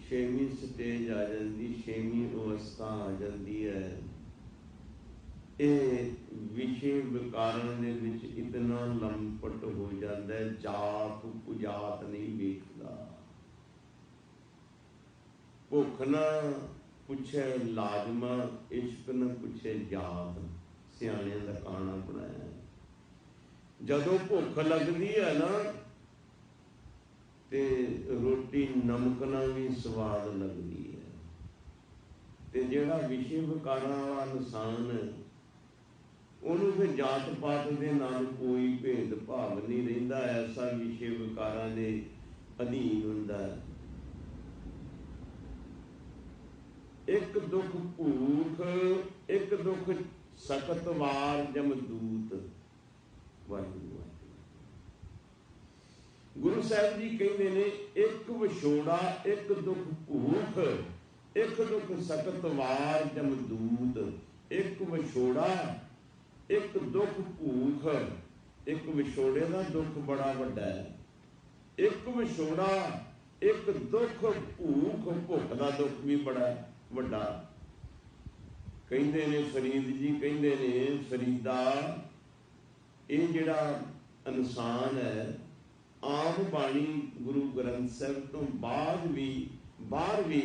Speaker 1: छेवीं स्टेज आ जाती, छेवीं अवस्था आ जाती है। ये विषय विकारण दे विच इतना लंपट हो जाता है, जात पुजात नहीं वेखदा। भुख ना पुछे लाजमा, इश्क न पुछे जात, सियाणियां दा गाना बनाया। जदों भुख लगदी है ना ते रोटी नमक नाल भी स्वाद लगदी है। ते जिहड़ा विषय विकारां वाला इंसान है, उन्होंने फिर जात पात के नाल कोई भेदभाव नहीं रहिंदा, ऐसा विषय विकारां दे अधीन हुंदा है। एक दुख भूख, एक दुख सकत वार जमदूत। वाहिगुरू गुरु साहब जी कहते ने एक विछोड़ा, एक दुख भूख, एक दुख सकत वार जमदूत। एक विछोड़ा, एक दुख भूख, एक विछोड़े का दुख बड़ा वड्डा है। एक विछोड़ा, एक दुख भूख, भुख का दुख भी बड़ा वड्डा। कहते ने फरीद जी कहते ने फरीदा, ये जिहड़ा इंसान है, आम बाणी गुरु ग्रंथ साहब तो बाद भी बाहर भी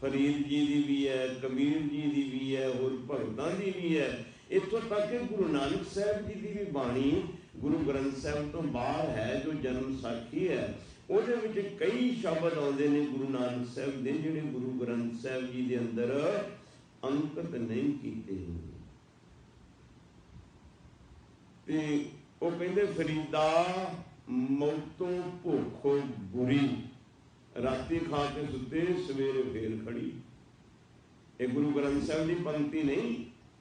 Speaker 1: फरीद जी की भी है, कबीर जी की भी है, होर भगतां की भी है। इत्थों तक कि गुरु नानक साहब जी की भी बाणी गुरु ग्रंथ साहब तो बाहर है, जो जन्म साखी है, ਉਹਦੇ ਵਿੱਚ कई शब्द आते हैं गुरु नानक साहब के, जिहड़े गुरु ग्रंथ साहब जी के अंदर अंकित नहीं किए। ते ਉਹ ਕਹਿੰਦੇ फरीदा मौतों भुखो बुरी, राती खा के सुते सवेरे फेर खड़ी। ये गुरु ग्रंथ साहब की पंक्ति नहीं,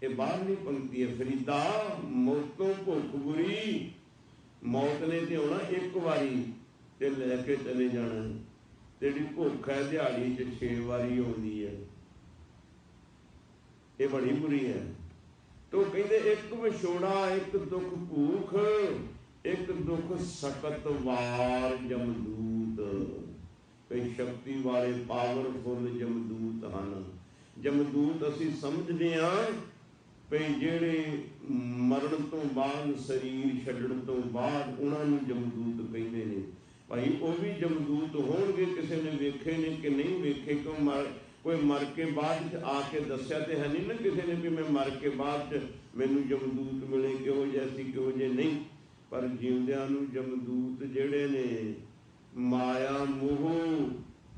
Speaker 1: ये बाहरली पंक्ति है। फरीदा मौतों भुख बुरी, मौत ने तो आना एक बारी ते लैके चले जाना, तेरी भुख है दिहाड़ी च 6 बारी आती है, ये बड़ी बुरी है। तो कहते एक विछोड़ा, एक दुख भूख, एक दुख सकत वार जमदूत। कई शक्ति वाले पावरफुल जमदूत हैं। जमदूत असी समझते हाँ भई जिहड़े मरण तो बाद शरीर छड्डण तो बाद उन्होंने जमदूत कहते हैं। भाई वो भी जमदूत होणगे, किसी ने वेखे ने कि नहीं वेखे, क्यों कोई मर के बाद आके दस्या तो है नहीं ना किसी ने कि मैं मर के बाद मैनू जमदूत मिले, किहो जैसी किहो जे नहीं। पर जिंदियां नूं जमदूत जिहड़े ने माया मोह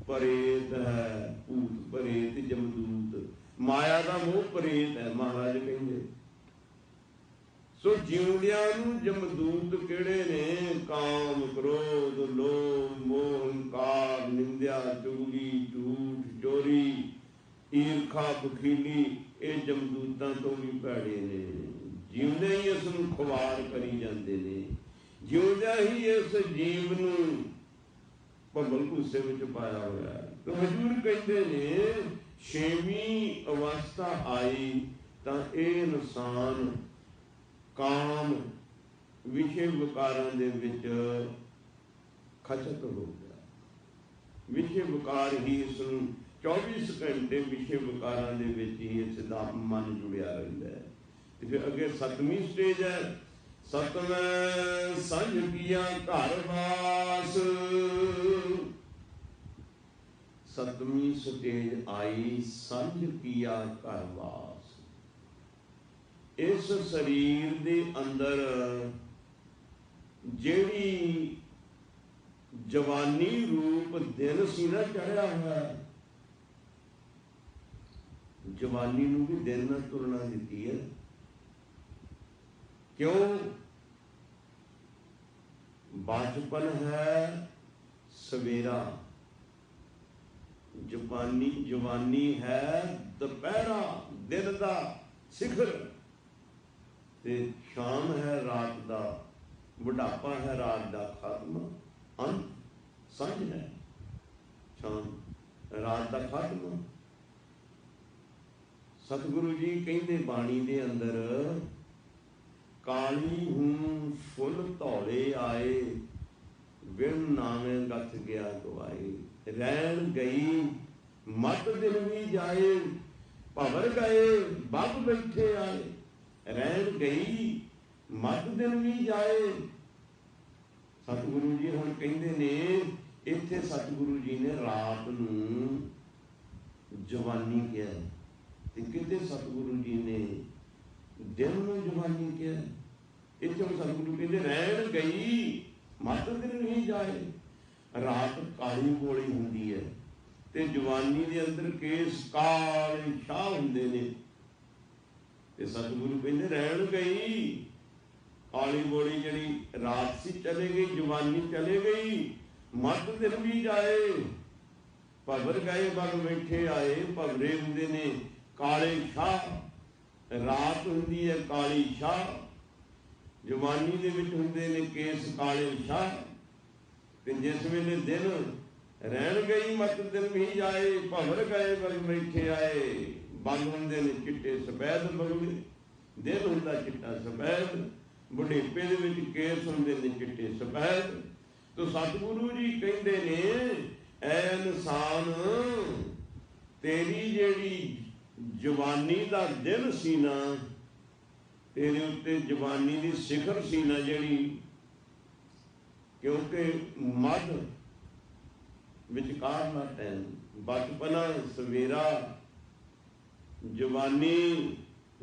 Speaker 1: ਪ੍ਰੇਤ ਹੈ, ਭੂਤ ਪ੍ਰੇਤ ਜਮਦੂਤ, ਮਾਇਆ ਦਾ ਮੋਹ ਪ੍ਰੇਤ ਹੈ ਮਹਾਰਾਜ ਕਹਿੰਦੇ। ਸੋ ਜਿਉਂਦਿਆਂ ਨੂੰ ਜਮਦੂਤ ਕਿਹੜੇ ਨੇ? ਕਾਮ, ਕ੍ਰੋਧ, ਲੋਭ, ਮੋਹ, ਹੰਕਾਰ, ਨਿੰਦਿਆ, ਚੁਗਲੀ, ਝੂਠ, ਚੋਰੀ, ਈਰਖਾ, ਬਖੀਲੀ, ਇਹ ਜਮਦੂਤਾਂ ਤੋਂ ਵੀ ਭੈੜੇ ਨੇ। ਜਿਉਂਦੇ ਹੀ ਇਸ ਨੂੰ ਖੁਆਰ ਕਰੀ ਜਾਂਦੇ ਨੇ, ਜਿਉਂਦਿਆਂ ਹੀ ਇਸ ਜੀਵ ਨੂੰ ਭੰਬਲ ਭੂਸੇ ਵਿੱਚ ਪਾਇਆ ਹੋਇਆ ਹੈ। ਤਾਂ ਹਜ਼ੂਰ ਕਹਿੰਦੇ ਨੇ ਛੇਵੀਂ ਅਵਸਥਾ ਆਈ ਤਾਂ ਇਹ ਇਨਸਾਨ ਕਾਮ ਵਿਸ਼ੇ ਵਿਕਾਰਾਂ ਦੇ ਵਿੱਚ ਖਚਤ ਹੋ ਗਿਆ। ਵਿਸ਼ੇ ਵਿਕਾਰ ਹੀ ਇਸ ਨੂੰ 24 ਘੰਟੇ ਵਿਸ਼ੇ ਵਿਕਾਰਾਂ ਦੇ ਵਿੱਚ ਹੀ ਇਸ ਦਾ ਮਨ ਜੁੜਿਆ ਰਹਿੰਦਾ ਹੈ। ਤੇ ਫਿਰ ਅੱਗੇ 7ਵੀਂ ਸਟੇਜ ਹੈ, ਸਤਵੇਂ ਸੰਝ ਕੀਆ ਘਰ ਵਾਸ। 7ਵੀਂ ਸਟੇਜ ਆਈ, ਸੰਝ ਕੀਆ ਘਰ ਵਾਸ। ਇਸ ਸਰੀਰ ਦੇ ਅੰਦਰ ਜਿਹੜੀ ਜਵਾਨੀ ਰੂਪ ਦਿਨ ਸੀ ਨਾ ਚੜਿਆ ਹੋਇਆ, ਜਵਾਨੀ ਨੂੰ ਵੀ ਦਿਨ ਨਾਲ ਤੁਲਨਾ ਦਿੱਤੀ ਹੈ। ਕਿਉਂ? ਬਚਪਨ ਹੈ ਸਵੇਰਾ, ਜਵਾਨੀ ਹੈ ਦੁਪਹਿਰਾ, ਦਿਨ ਦਾ ਸਿਖਰ, ਤੇ ਸ਼ਾਮ ਹੈ ਰਾਤ ਦਾ, ਬੁਢਾਪਾ ਹੈ ਰਾਤ ਦਾ ਖਾਤਮਾ, ਅੰਤ ਸੰਝ ਹੈ ਸ਼ਾਮ ਰਾਤ ਦਾ ਖਾਤਮਾ। ਸਤਿਗੁਰੂ ਜੀ ਕਹਿੰਦੇ ਬਾਣੀ ਦੇ ਅੰਦਰ, ਕਾਲੀ ਹੂੰ ਫੁੱਲ ਧੌਲੇ ਆਏ, ਬਿਨ ਨਾਵੇਂ ਗੱਥ ਗਿਆ ਗਵਾਏ। ਰਹਿਣ ਗਈ ਮਤ ਦਿਨ ਵੀ ਜਾਏ, ਭਵਰ ਗਏ ਬੱਬ ਬੈਠੇ ਆਏ। ਰਹਿਣ ਗਈ ਮਤ ਦਿਨ ਵੀ ਜਾਏ। ਸਤਿਗੁਰੂ ਜੀ ਹੁਣ ਕਹਿੰਦੇ ਨੇ, ਇੱਥੇ ਸਤਿਗੁਰੂ ਜੀ ਨੇ ਰਾਤ ਨੂੰ ਜਵਾਨੀ ਕਿਹਾ, ਤੇ ਕਿਤੇ ਸਤਿਗੁਰੂ ਜੀ ਨੇ ਦਿਨ ਨੂੰ ਜਵਾਨੀ ਕਿਹਾ। ਇੱਥੇ ਸਤਿਗੁਰੂ ਕਹਿੰਦੇ ਰਹਿਣ ਗਈ ਮਤ ਦਿਨ ਵੀ ਜਾਏ। ਰਾਤ ਕਾਲੀ ਗੋਲੀ ਹੁੰਦੀ ਹੈ ਤੇ ਜਵਾਨੀ ਦੇ ਅੰਦਰ ਕੇਸ ਕਾਲੇ ਸ਼ਾਹ ਹੁੰਦੇ ਨੇ, ਤੇ ਸਤਿਗੁਰੂ ਕਹਿੰਦੇ ਰਹਿਣ ਗਈ। ਕਾਲੀ ਗੋਲੀ ਜਿਹੜੀ ਰਾਤ ਸੀ ਚਲੇ ਗਈ, ਜਵਾਨੀ ਚਲੇ ਗਈ, ਮਤ ਦਿਨ ਵੀ ਜਾਏ। ਭਵਰ ਗਏ ਬਗ ਬੈਠੇ ਆਏ। ਭਵਰੇ ਹੁੰਦੇ ਨੇ ਕਾਲੇ ਸ਼ਾਹ, ਰਾਤ ਹੁੰਦੀ ਹੈ ਕਾਲੀ ਸ਼ਾਹ, ਜਵਾਨੀ ਦੇ ਵਿੱਚ ਹੁੰਦੇ ਨੇ ਕੇਸ ਕਾਲੇ ਸ਼ਾਹ। ਤੇ ਜਿਸ ਵੇਲੇ ਦਿਨ ਰਹਿਣ ਗਈ ਮਤ ਦਿਨ ਵੀ ਜਾਏ, ਭਵਰ ਗਏ ਬਗ ਬੈਠੇ ਆਏ। ਬਗ ਹੁੰਦੇ ਨੇ ਚਿੱਟੇ ਸਫੈਦ ਬਗਲੇ, ਦਿਨ ਹੁੰਦਾ ਚਿੱਟਾ ਸਫੈਦ, ਬੁਢੇਪੇ ਦੇ ਵਿੱਚ ਕੇਸ ਹੁੰਦੇ ਨੇ ਚਿੱਟੇ ਸਫੈਦ। ਤੋ ਸਤਿਗੁਰੂ ਜੀ ਕਹਿੰਦੇ ਨੇ, ਐ ਇਨਸਾਨ, ਤੇਰੀ ਜਿਹੜੀ ਜਵਾਨੀ ਦਾ ਦਿਨ ਸੀ ਨਾ, ਤੇਰੇ ਉੱਤੇ ਜਵਾਨੀ ਦੀ ਸਿਖਰ ਸੀ ਨਾ ਜਿਹੜੀ, ਕਿਉਂਕਿ ਮੱਧ ਵਿਚਕਾਰਲਾ ਟਾਈਮ, ਬਚਪਨਾ ਸਵੇਰਾ, ਜਵਾਨੀ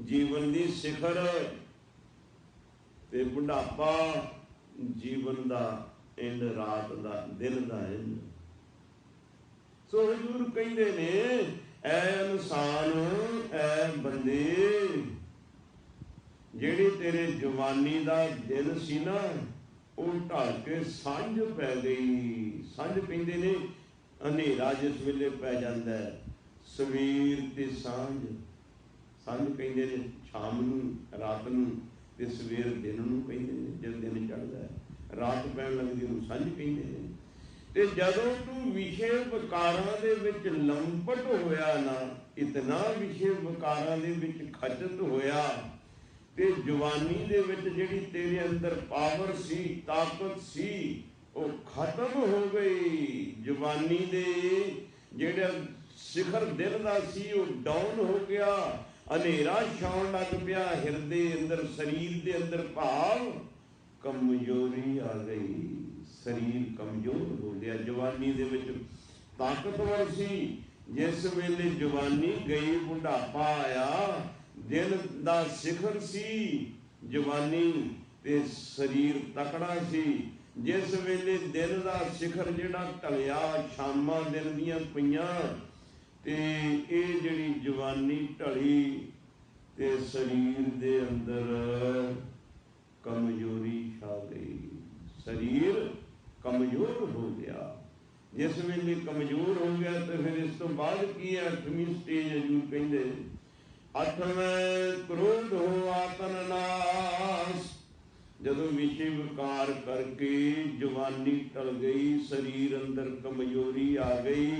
Speaker 1: ਜੀਵਨ ਦੀ ਸਿਖਰ, ਤੇ ਬੁਢਾਪਾ ਜੀਵਨ ਦਾ ਇੰਡ, ਰਾਤ ਦਾ ਦਿਨ ਦਾ ਇੰਡ। ਸੋ ਹਜ਼ੂਰ ਕਹਿੰਦੇ ਨੇ, ਐ ਇਨਸਾਨ, ਐ ਬੰਦੇ, ਜਿਹੜੀ ਤੇਰੇ ਜਵਾਨੀ ਦਾ ਦਿਨ ਸੀ ਨਾ, ਉਹ ਢਲ ਕੇ ਸਾਂਝ ਪੈ ਗਈ। ਸਾਂਝ ਕਹਿੰਦੇ ਨੇ ਹਨੇਰਾ ਜਿਸ ਵੇਲੇ ਪੈ ਜਾਂਦਾ, ਸਵੇਰ ਤੇ ਸਾਂਝ। ਸਾਂਝ ਕਹਿੰਦੇ ਨੇ ਸ਼ਾਮ ਨੂੰ, ਰਾਤ ਨੂੰ, ਤੇ ਸਵੇਰ ਦਿਨ ਨੂੰ ਕਹਿੰਦੇ ਨੇ। ਜਦ ਦਿਨ ਚੜ੍ਹਦਾ, ਰਾਤ ਪੈਣ ਲੱਗਦੀ ਨੂੰ ਸਾਂਝ ਕਹਿੰਦੇ ਨੇ। ਤੇ ਜਦੋਂ ਤੂੰ ਵਿਸ਼ੇ ਵਿਕਾਰਾਂ ਦੇ ਵਿੱਚ ਲੰਪਟ ਹੋਇਆ ਨਾ, ਇਤਨਾ ਵਿਸ਼ੇ ਵਿਕਾਰਾਂ ਦੇ ਵਿੱਚ ਖਚਤ ਹੋਇਆ, ਤੇ ਜਵਾਨੀ ਦੇ ਵਿੱਚ ਜਿਹੜੀ ਤੇਰੇ ਅੰਦਰ ਪਾਵਰ ਸੀ, ਤਾਕਤ ਸੀ, ਉਹ ਖਤਮ ਹੋ ਗਈ। ਜਵਾਨੀ ਦੇ ਜਿਹੜਾ ਸਿਖਰ ਦਿਨ ਦਾ ਸੀ, ਉਹ ਡਾਊਨ ਹੋ ਗਿਆ, ਹਨੇਰਾ ਛਾਉਣ ਲੱਗ ਪਿਆ ਹਿਰਦੇ ਅੰਦਰ, ਸਰੀਰ ਦੇ ਅੰਦਰ। ਭਾਵ ਕਮਜ਼ੋਰੀ ਆ ਗਈ, ਸਰੀਰ ਕਮਜ਼ੋਰ ਹੋ ਗਿਆ। ਜਵਾਨੀ ਦੇ ਵਿੱਚ ਤਾਕਤਵਰ ਸੀ, ਜਿਸ ਵੇਲੇ ਜਵਾਨੀ ਗਈ, ਬੁਢਾਪਾ ਆਇਆ, ਦਿਲ ਦਾ ਸਿਖਰ ਸੀ ਜਵਾਨੀ, ਤੇ ਸਰੀਰ ਤਕੜਾ ਸੀ, जिस वेले दिन का शिखर जिहड़ा ढलिया, शामां दिन दियां पईयां ते ये जिहड़ी जवानी ढली ते शरीर दे अंदर कमजोरी छा गई, शरीर कमजोर हो गया। जिस वेले कमजोर हो गया तो फिर इस तो बाद की है, 8वीं स्टेज हजूर कहते 8वें क्रोध हो आतन नाश। जदों विषय विकार करके जवानी टल गई, शरीर अंदर कमजोरी आ गई,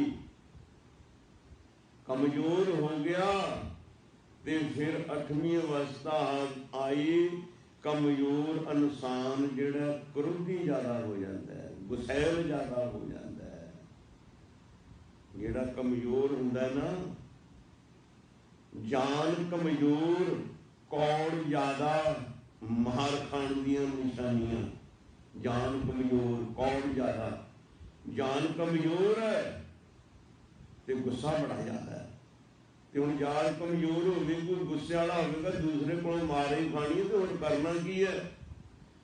Speaker 1: कमजोर हो गया, ते फिर 8वीं अवस्था आई। कमजोर इंसान जिहड़ा क्रोधी ज़्यादा हो जाता है, गुस्सैल ज़्यादा हो जाता है। जिहड़ा कमजोर हुंदा ना, जान कमजोर, कौड़ ज़्यादा, मार खाण दियां निशानियां। जान कमजोर, कौड़ ज़्यादा। जान कमजोर है तो गुस्सा बड़ा ज़्यादा है। तो हुण जान कमजोर होवे, कोई गुस्से वाला होवेगा, दूसरे को मार ही खानी है, तो हुण करना की है।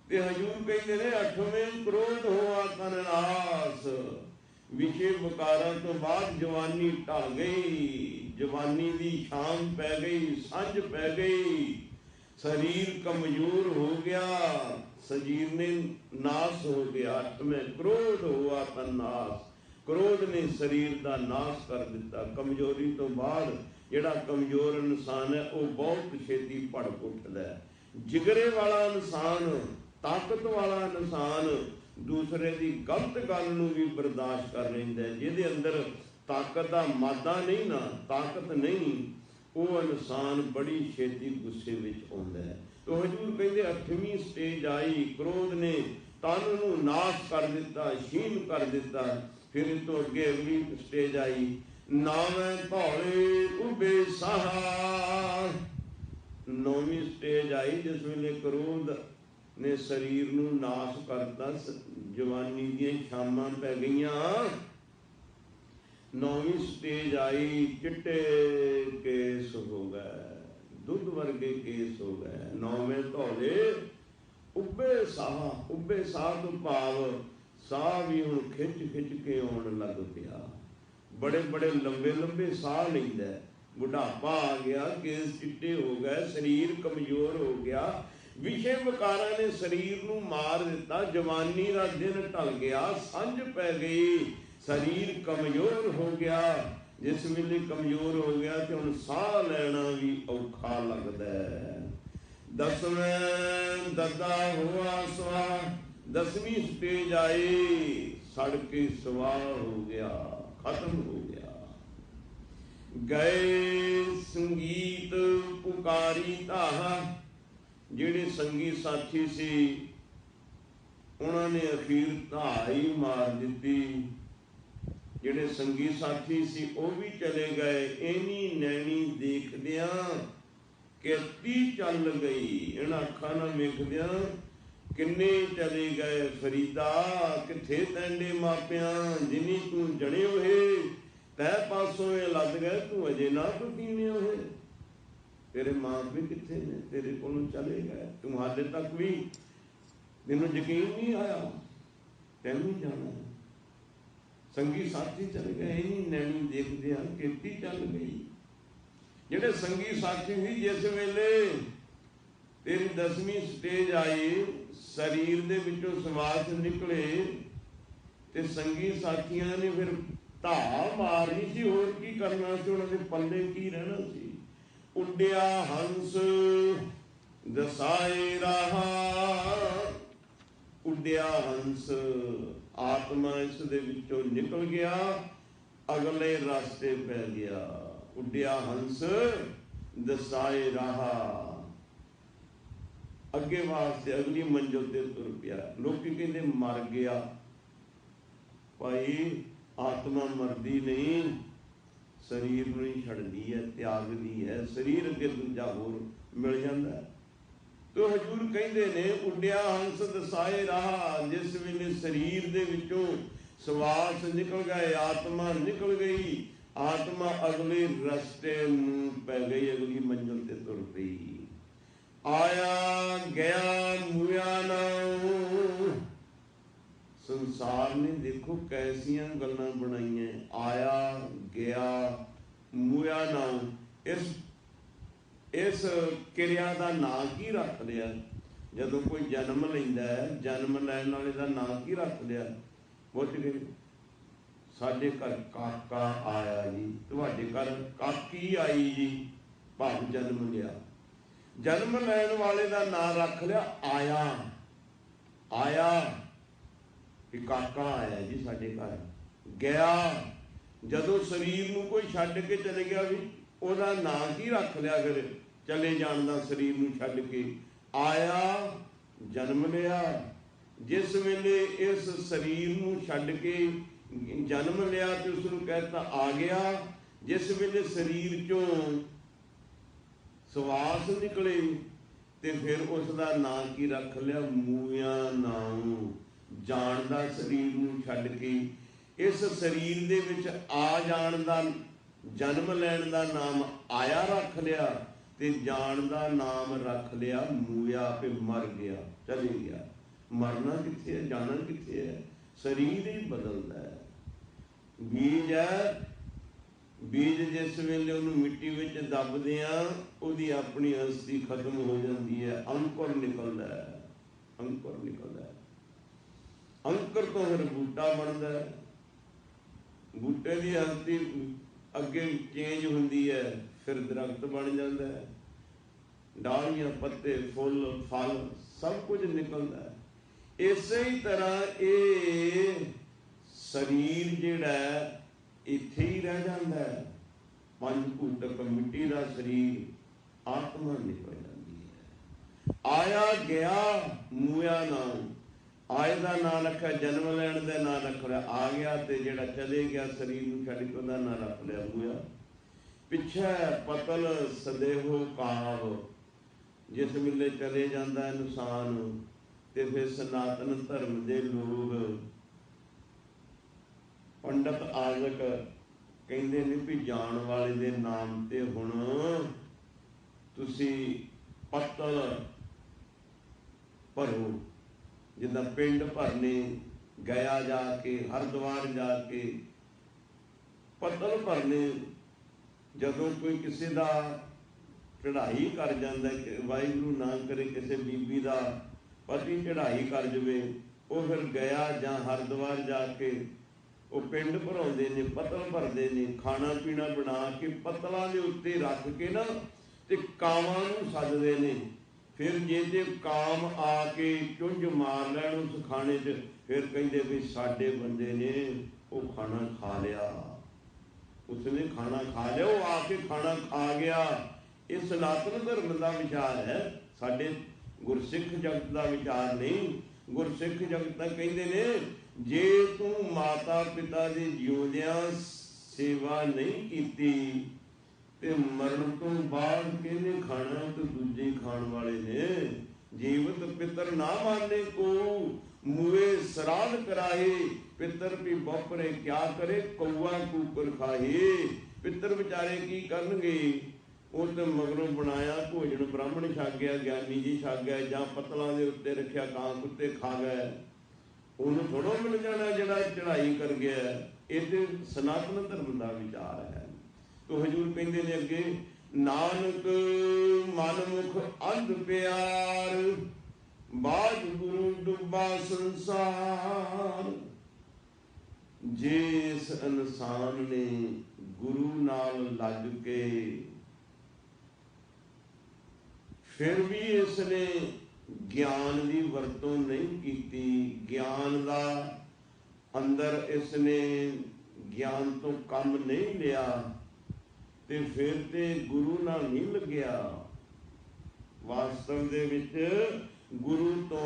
Speaker 1: तो हजूर कहते हैं 8वें क्रोध हो आतन नाश। विषय विकारां तो बाद जवानी ढल गई, जवानी की शाम पै गई, संझ पै गई, शरीर कमजोर हो गया, शरीर ने नाश हो गया। 8वें क्रोध हुआ तन नाश। क्रोध ने शरीर का नाश कर दिता। कमजोरी तो बाद जिहड़ा कमजोर इंसान है वह बहुत छेती भड़क उठदा है। जिगरे वाला इंसान, ताकत वाला इंसान दूसरे की गलत गल नूं भी बर्दाश्त कर लैंदा है। जिहदे अंदर ताकत का मादा नहीं ना, ताकत नहीं, वो इंसान बड़ी छेती गुस्से विच आउंदा है। तो हजूर कहते 8वीं स्टेज आई, क्रोध ने तन नूं नाश कर दिता, क्षीण कर दिता। फिर इस तो अगे अगली स्टेज आई, नावें धौले उबे साह। 9वीं स्टेज आई, जिस वेले क्रोध ने शरीर नूं नाश करता, जवानी दी शामां पै गईयां। 9वीं स्टेज आई, चिट्टे केस हो गए, दुध वर्गे केस हो गए। 9वें धौले उबे साह। उबे साह तो भाव साह भी हुण खिच खिच के आउण लग पिया। बड़े बड़े लंबे लंबे साह लैंदा, बुढ़ापा आ गया, केस चिट्टे हो गए, शरीर कमजोर हो गया। विषय विकारां ने शरीर नूं मार दिता। जवानी का दिन ढल गया, संझ पै गई, शरीर कमजोर हो गया। जिस वेले कमजोर हो गया तो हुण साह लैना भी औखा लगदा है। 10वें दद्दा हुआ स्वाह। 10वीं स्टेज आई, सड़ के स्वाह हो गया, खत्म हो गया। गए संगीत पुकारी धाहा। जिहड़े संगी साथी सी उन्होंने अखीर धार ही मार दी। जिहड़े संगी साथी सी वो भी चले गए। इन्नी नैनी देखदियां किरती चल गई। इन्हां अखां नाल वेखदियां किन्ने चले गए। फरीदा किथे तैंडे मापियां, जिनी तू जणे होए तै पासों ये लद गए, तू अजे ना पीने होए। तेरे मां भी किथे ने, तेरे कोलों चले गए, तू हाले तक भी तेनों यकीन नहीं आया, तैनूं भी जाना है। संगी साथी चले गए, इन्नी नैनी देखदे आ किरती चल गई। जिहड़े संगी साथी सी, जिस वेले तेरी 10वीं स्टेज आई, शरीर दे विचों सवास निकले ते संगी साथियां ने फिर धा मारनी सी, होर की करना सी, उन्हां दे पल्ले की रहना सी। उड्डिया हंस दसाए राहा। उड्डिया हंस, आत्मा इस दे विचों निकल गया, अगले रास्ते पै गया। उड्डिया हंस दसाए राहा, अगे वास्ते अगली मंजिल ते तुर पिया। लोग कहते मर गया, भाई आत्मा मरदी नहीं, शरीर नहीं छड़दी है, त्यागदी है। शरीर अगे दूजा होर मिल जाता है। तो हजूर कहते ने उड्डिया हंस दसाए राह। जिस वेले शरीर दे विचों सवास निकल गए, आत्मा निकल गई, आत्मा अगले रस्ते पै गई, अगली मंजिल ते तुर पई। आया गया मुया ना, संसार ने देखो कैसियां गल्लां बनाइयां, आया गया मूया नाम। इस किरिया का नां की रख लिया? जदों कोई जन्म लैंदा है, जन्म लैण वाले का नां की रख लिया? बुझ गए? साडे घर काका आया जी, तुहाडे घर काकी आई जी, भाव जन्म लिया। जन्म लैण वाले का नां रख लिया आया। आया कि काका आया जी साडे घर। गया जदों शरीर नूं कोई छड्ड के चले गया भी ओहदा नां की रख लिया? फिर चले जाण दा शरीर नूं छड्ड के आया जन्म लिया। जिस वेले इस शरीर नूं छड्ड के जन्म लिया तो उसनूं कहता आ गया। जिस वेले शरीर चों सवास निकले तो फिर उसका नां की रख लिया? मूया नाम। जानदा शरीर नूं छड्ड के इस शरीर दे विच आ जाण दा, जन्म लैण दा नाम आया रख लिया ते जाण दा नाम रख लिया मूया। पे मर गया, चले गया। मरना कित्थे है, जाना कित्थे है? शरीर ही बदलता है। बीज है, बीज जिस वेले उन्होंने मिट्टी में दबदे उसकी अपनी हस्ती खत्म हो जाती है, अंकुर निकलता है। अंकुर निकलता है, अंकुर तो फिर बूटा बनता है। बूटे की हस्ती अगे चेंज होती है, फिर दरख्त बन जाता है। डालियां, पत्ते, फुल, फल सब कुछ निकलता है। इस ही तरह ये शरीर जिहड़ा इत्थे ही रह जाता है। पंज भूतक मिट्टी का शरीर, आत्मा निकल जाती है। आया गया मूया नाम। आए का नां रखा, जन्म लैण का नां रख लिया आ गया। तो जिहड़ा चले गया शरीर नूं छड्ड के उहदा नां रख लिया मूया। पिछे पतल सदेहो काव। जिस वेले चले जाता है इंसान तो फिर सनातन धर्म के लोग पंडित आदक कहते ने भी जान वाले दे नाम ते हुण तुसी पत्तल भरो। जिदा पिंड भरने गया जाके, हरिद्वार जाके पत्तल भरने। जदों कोई किसी का चढ़ाई कर जाता है, वाहिगुरू ना करे किसी बीबी का पति चढ़ाई कर जाए, वो फिर गया जां हरिद्वार जाके वो पिंड भराउंदे ने, पत्तल भरते ने, खाना पीना बना के पत्तलों के उत्ते रख के ना ते कावां नूं सददे ने। फिर जे काम आके चुंझ मार लैण उस खाने च, फिर कहिंदे भी साडे बंदे ने वो खाना खा लिया, उसने खाना खा लिया, वो आके खाना खा गया। ये सनातन धर्म का विचार है, साडे गुरसिख जगत का विचार नहीं। गुरसिख जगत कहते ने जे तू माता पिता के जिउंदियां सेवा नहीं की ते मरण तो बाद किहने खाना? तो दूजे खाण वाले ने। जीवत पितर ना माने को, मुए श्राद्ध कराए। पितर भी बपरे क्या करे, कौआ कूकर खाए। पितर बेचारे की करनगे? वो तो मगरों बनाया भोजन ब्राह्मण छक गया, ज्ञानी जी छक गए, जां पत्तलों के उत्ते रखिया कां कुत्ते खा गए। उन्होंने थोड़ा मिल जाना जिहड़ा चढ़ाई कर गया। ये तो सनातन धर्म का विचार है। तो हजूर कहते ने अगे, नानक मन मुख अंध प्यार, बाज गुरु डुबा संसार। जिस इंसान ने गुरु नाल लग के फिर भी इसने ज्ञान की वरतों नहीं की, ज्ञान का अंदर इसने ज्ञान तो कम नहीं लिया, तो फिर तो गुरु नाल नहीं लग्या। वास्तव दे विच गुरु तो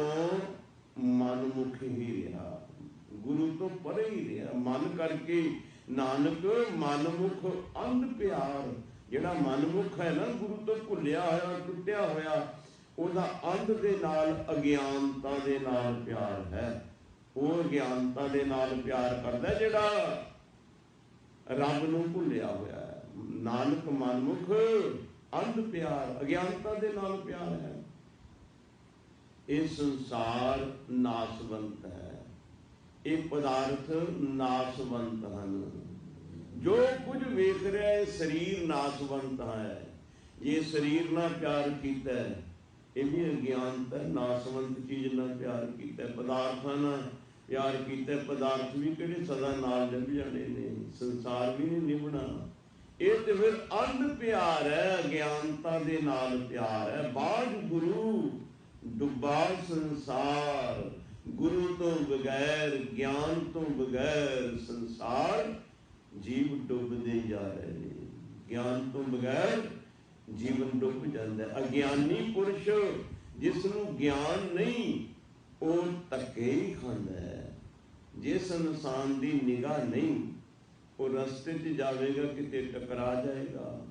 Speaker 1: मनमुख ही रहा, गुरु तो परे ही रहा। मन करके नानक मनमुख अंध प्यार। जिहड़ा मनमुख है ना, गुरु तो भुलिया होया, टुटिया होया, उहदा अंध दे नाल अज्ञानता दे नाल प्यार है। वो अज्ञानता दे नाल प्यार करदा जिहड़ा रब नूं भुलिया होया है। नानक मनमुख अंध प्यार, अज्ञानता दे नाल प्यार है। ये संसार नासवंत है, ਇਹ ਪਦਾਰਥ ਨਾਸਵੰਤ ਹਨ। ਜੋ ਕੁਝ ਵੇਖ ਰਿਹਾ ਹੈ ਸਰੀਰ ਨਾਸਵੰਤ ਹੈ। ਜੇ ਸਰੀਰ ਨਾਲ ਪਿਆਰ ਕੀਤਾ ਇਹ ਵੀ ਅਗਿਆਨਤਾ, ਨਾਸਵੰਤ ਚੀਜ਼ ਨਾਲ ਪਿਆਰ ਕੀਤਾ, ਪਦਾਰਥਾਂ ਨਾਲ ਪਿਆਰ ਕੀਤਾ। ਪਦਾਰਥ ਵੀ ਕਿਹੜੇ ਸਦਾ ਨਾਲ ਨਿਭ ਜਾਣੇ ਨੇ, ਸੰਸਾਰ ਵੀ ਨਹੀਂ ਨਿਭਣਾ। ਇਹ ਤੇ ਫਿਰ ਅੰਧ ਪਿਆਰ ਹੈ, ਅਗਿਆਨਤਾ ਦੇ ਨਾਲ ਪਿਆਰ ਹੈ। ਬਾਝ ਗੁਰੂ ਡੁੱਬਾ ਸੰਸਾਰ, ਗੁਰੂ ਤੋਂ ਬਗੈਰ, ਗਿਆਨ ਤੋਂ ਬਗੈਰ ਸੰਸਾਰ ਜੀਵ ਡੁੱਬਦੇ ਜਾ ਰਹੇ ਨੇ। ਗਿਆਨ ਤੋਂ ਬਗੈਰ ਜੀਵਨ ਡੁੱਬ ਜਾਂਦਾ। ਅਗਿਆਨੀ ਪੁਰਸ਼ ਜਿਸ ਨੂੰ ਗਿਆਨ ਨਹੀਂ ਉਹ ਧੱਕੇ ਹੀ ਖਾਂਦਾ ਹੈ। ਜਿਸ ਇਨਸਾਨ ਦੀ ਨਿਗਾਹ ਨਹੀਂ ਉਹ ਰਸਤੇ 'ਚ ਜਾਵੇਗਾ, ਕਿਤੇ ਟਕਰਾ ਜਾਏਗਾ,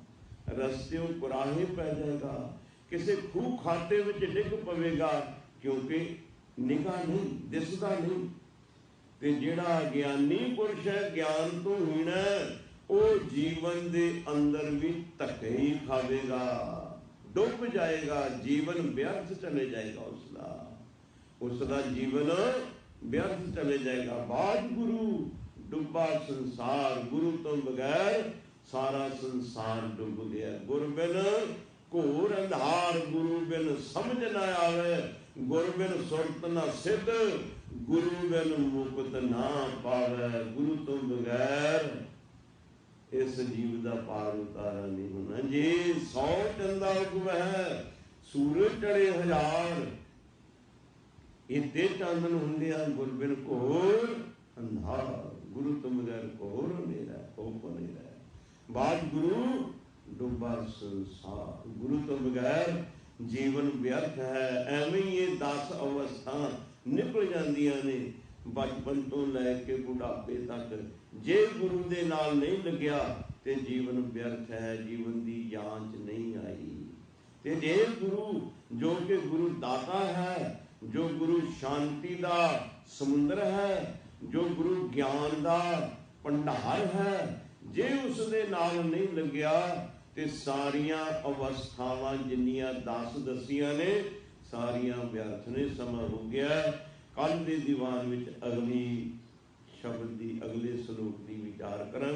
Speaker 1: ਰਸਤਿਓਂ ਕੁਰਾਹੇ ਪੈ ਜਾਏਗਾ, ਕਿਸੇ ਖੂਹ ਖਾਤੇ ਵਿੱਚ ਡਿੱਗ ਪਵੇਗਾ, ਕਿਉਂਕਿ ਨਿਗਾਹ ਨਹੀਂ, ਦਿਸਦਾ ਨਹੀਂ। ਤੇ ਜਿਹੜਾ ਗਿਆਨੀ ਪੁਰਸ਼ ਹੈ, ਗਿਆਨ ਤੋਂ ਹੀਣ ਹੈ, ਉਹ ਜੀਵਨ ਦੇ ਅੰਦਰ ਵੀ ਧੱਕੇ ਹੀ ਖਾਵੇਗਾ, ਡੁੱਬ ਜਾਏਗਾ, ਜੀਵਨ ਵਿਅਰਥ ਚਲੇ ਜਾਏਗਾ। ਉਸਦਾ ਜੀਵਨ ਵਿਅਰਥ ਚਲੇ ਜਾਏਗਾ। ਬਾਝ ਗੁਰੂ ਡੁੱਬਾ ਸੰਸਾਰ, ਗੁਰੂ ਤੋਂ ਬਗੈਰ ਸਾਰਾ ਸੰਸਾਰ ਡੁੱਬ ਗਿਆ। ਗੁਰ ਬਿਨ ਘੋਰ ਅੰਧਾਰ, ਗੁਰੂ ਬਿਨ ਸਮਝ ਨਾ ਆਵੇ, ਗੁਰ ਬਿਨ ਸੁਰਤ ਨਾ ਸਿੱਧ, ਗੁਰੂ ਬਿਨ ਮੁਕਤ ਨਾ ਪਾਵੇ। ਗੁਰੂ ਤੋਂ ਬਗੈਰ ਇਸ ਜੀਵ ਦਾ ਪਾਰ ਉਤਾਰਾ ਨਹੀਂ ਹੋਣਾ। ਜੇ 100 ਚੰਦਾ ਉਗਵੈ ਸੂਰਜ ਚੜੇ 1000, ਇੱਥੇ ਚਾਨਣ ਹੁੰਦੇ ਆ। ਗੁਰ ਬਿਨ ਘੋਰ ਅੰਧਾਰ, ਗੁਰੂ ਤੋਂ ਬਗੈਰ ਘੋਰ ਹਨੇਰਾ, ਕੋਪ ਹਨੇਰਾ। ਬਾਝ ਗੁਰੂ ਡੁੱਬਾ ਸੰਸਾਰ, ਗੁਰੂ ਤੋਂ ਬਗੈਰ ਜੀਵਨ ਵਿਅਰਥ ਹੈ। ਐਵੇਂ ਹੀ ਇਹ 10 ਅਵਸਥਾ ਨਿਕਲ ਜਾਂਦੀਆਂ ਨੇ ਬਚਪਨ ਤੋਂ ਲੈ ਕੇ ਬੁਢਾਪੇ ਤੱਕ। ਜੇ ਗੁਰੂ ਦੇ ਨਾਲ ਨਹੀਂ ਲੱਗਿਆ ਤੇ ਜੀਵਨ ਵਿਅਰਥ ਹੈ, ਜੀਵਨ ਦੀ ਜਾਂਚ ਨਹੀਂ ਆਈ। ਤੇ ਜੇ ਗੁਰੂ ਜੋ ਕਿ ਗੁਰੂ ਦਾਤਾ ਹੈ, ਜੋ ਗੁਰੂ ਸ਼ਾਂਤੀ ਦਾ ਸਮੁੰਦਰ ਹੈ, ਜੋ ਗੁਰੂ ਗਿਆਨ ਦਾ ਭੰਡਾਰ ਹੈ, ਜੇ ਉਸ ਦੇ ਨਾਲ ਨਹੀਂ ਲੱਗਿਆ ਤੇ ਸਾਰੀਆਂ ਅਵਸਥਾਵਾਂ ਜਿੰਨੀਆਂ 10 ਦੱਸੀਆਂ ਨੇ ਸਾਰੀਆਂ ਵਿਅਰਥ ਨੇ। ਸਮਾਂ ਹੋ ਗਿਆ। ਕੱਲ੍ਹ ਦੇ ਦੀਵਾਨ ਵਿੱਚ ਅਗਲੀ ਸ਼ਬਦ ਦੀ, ਅਗਲੇ ਸ਼ਲੋਕ ਦੀ ਵਿਚਾਰ ਕਰਾਂਗੇ।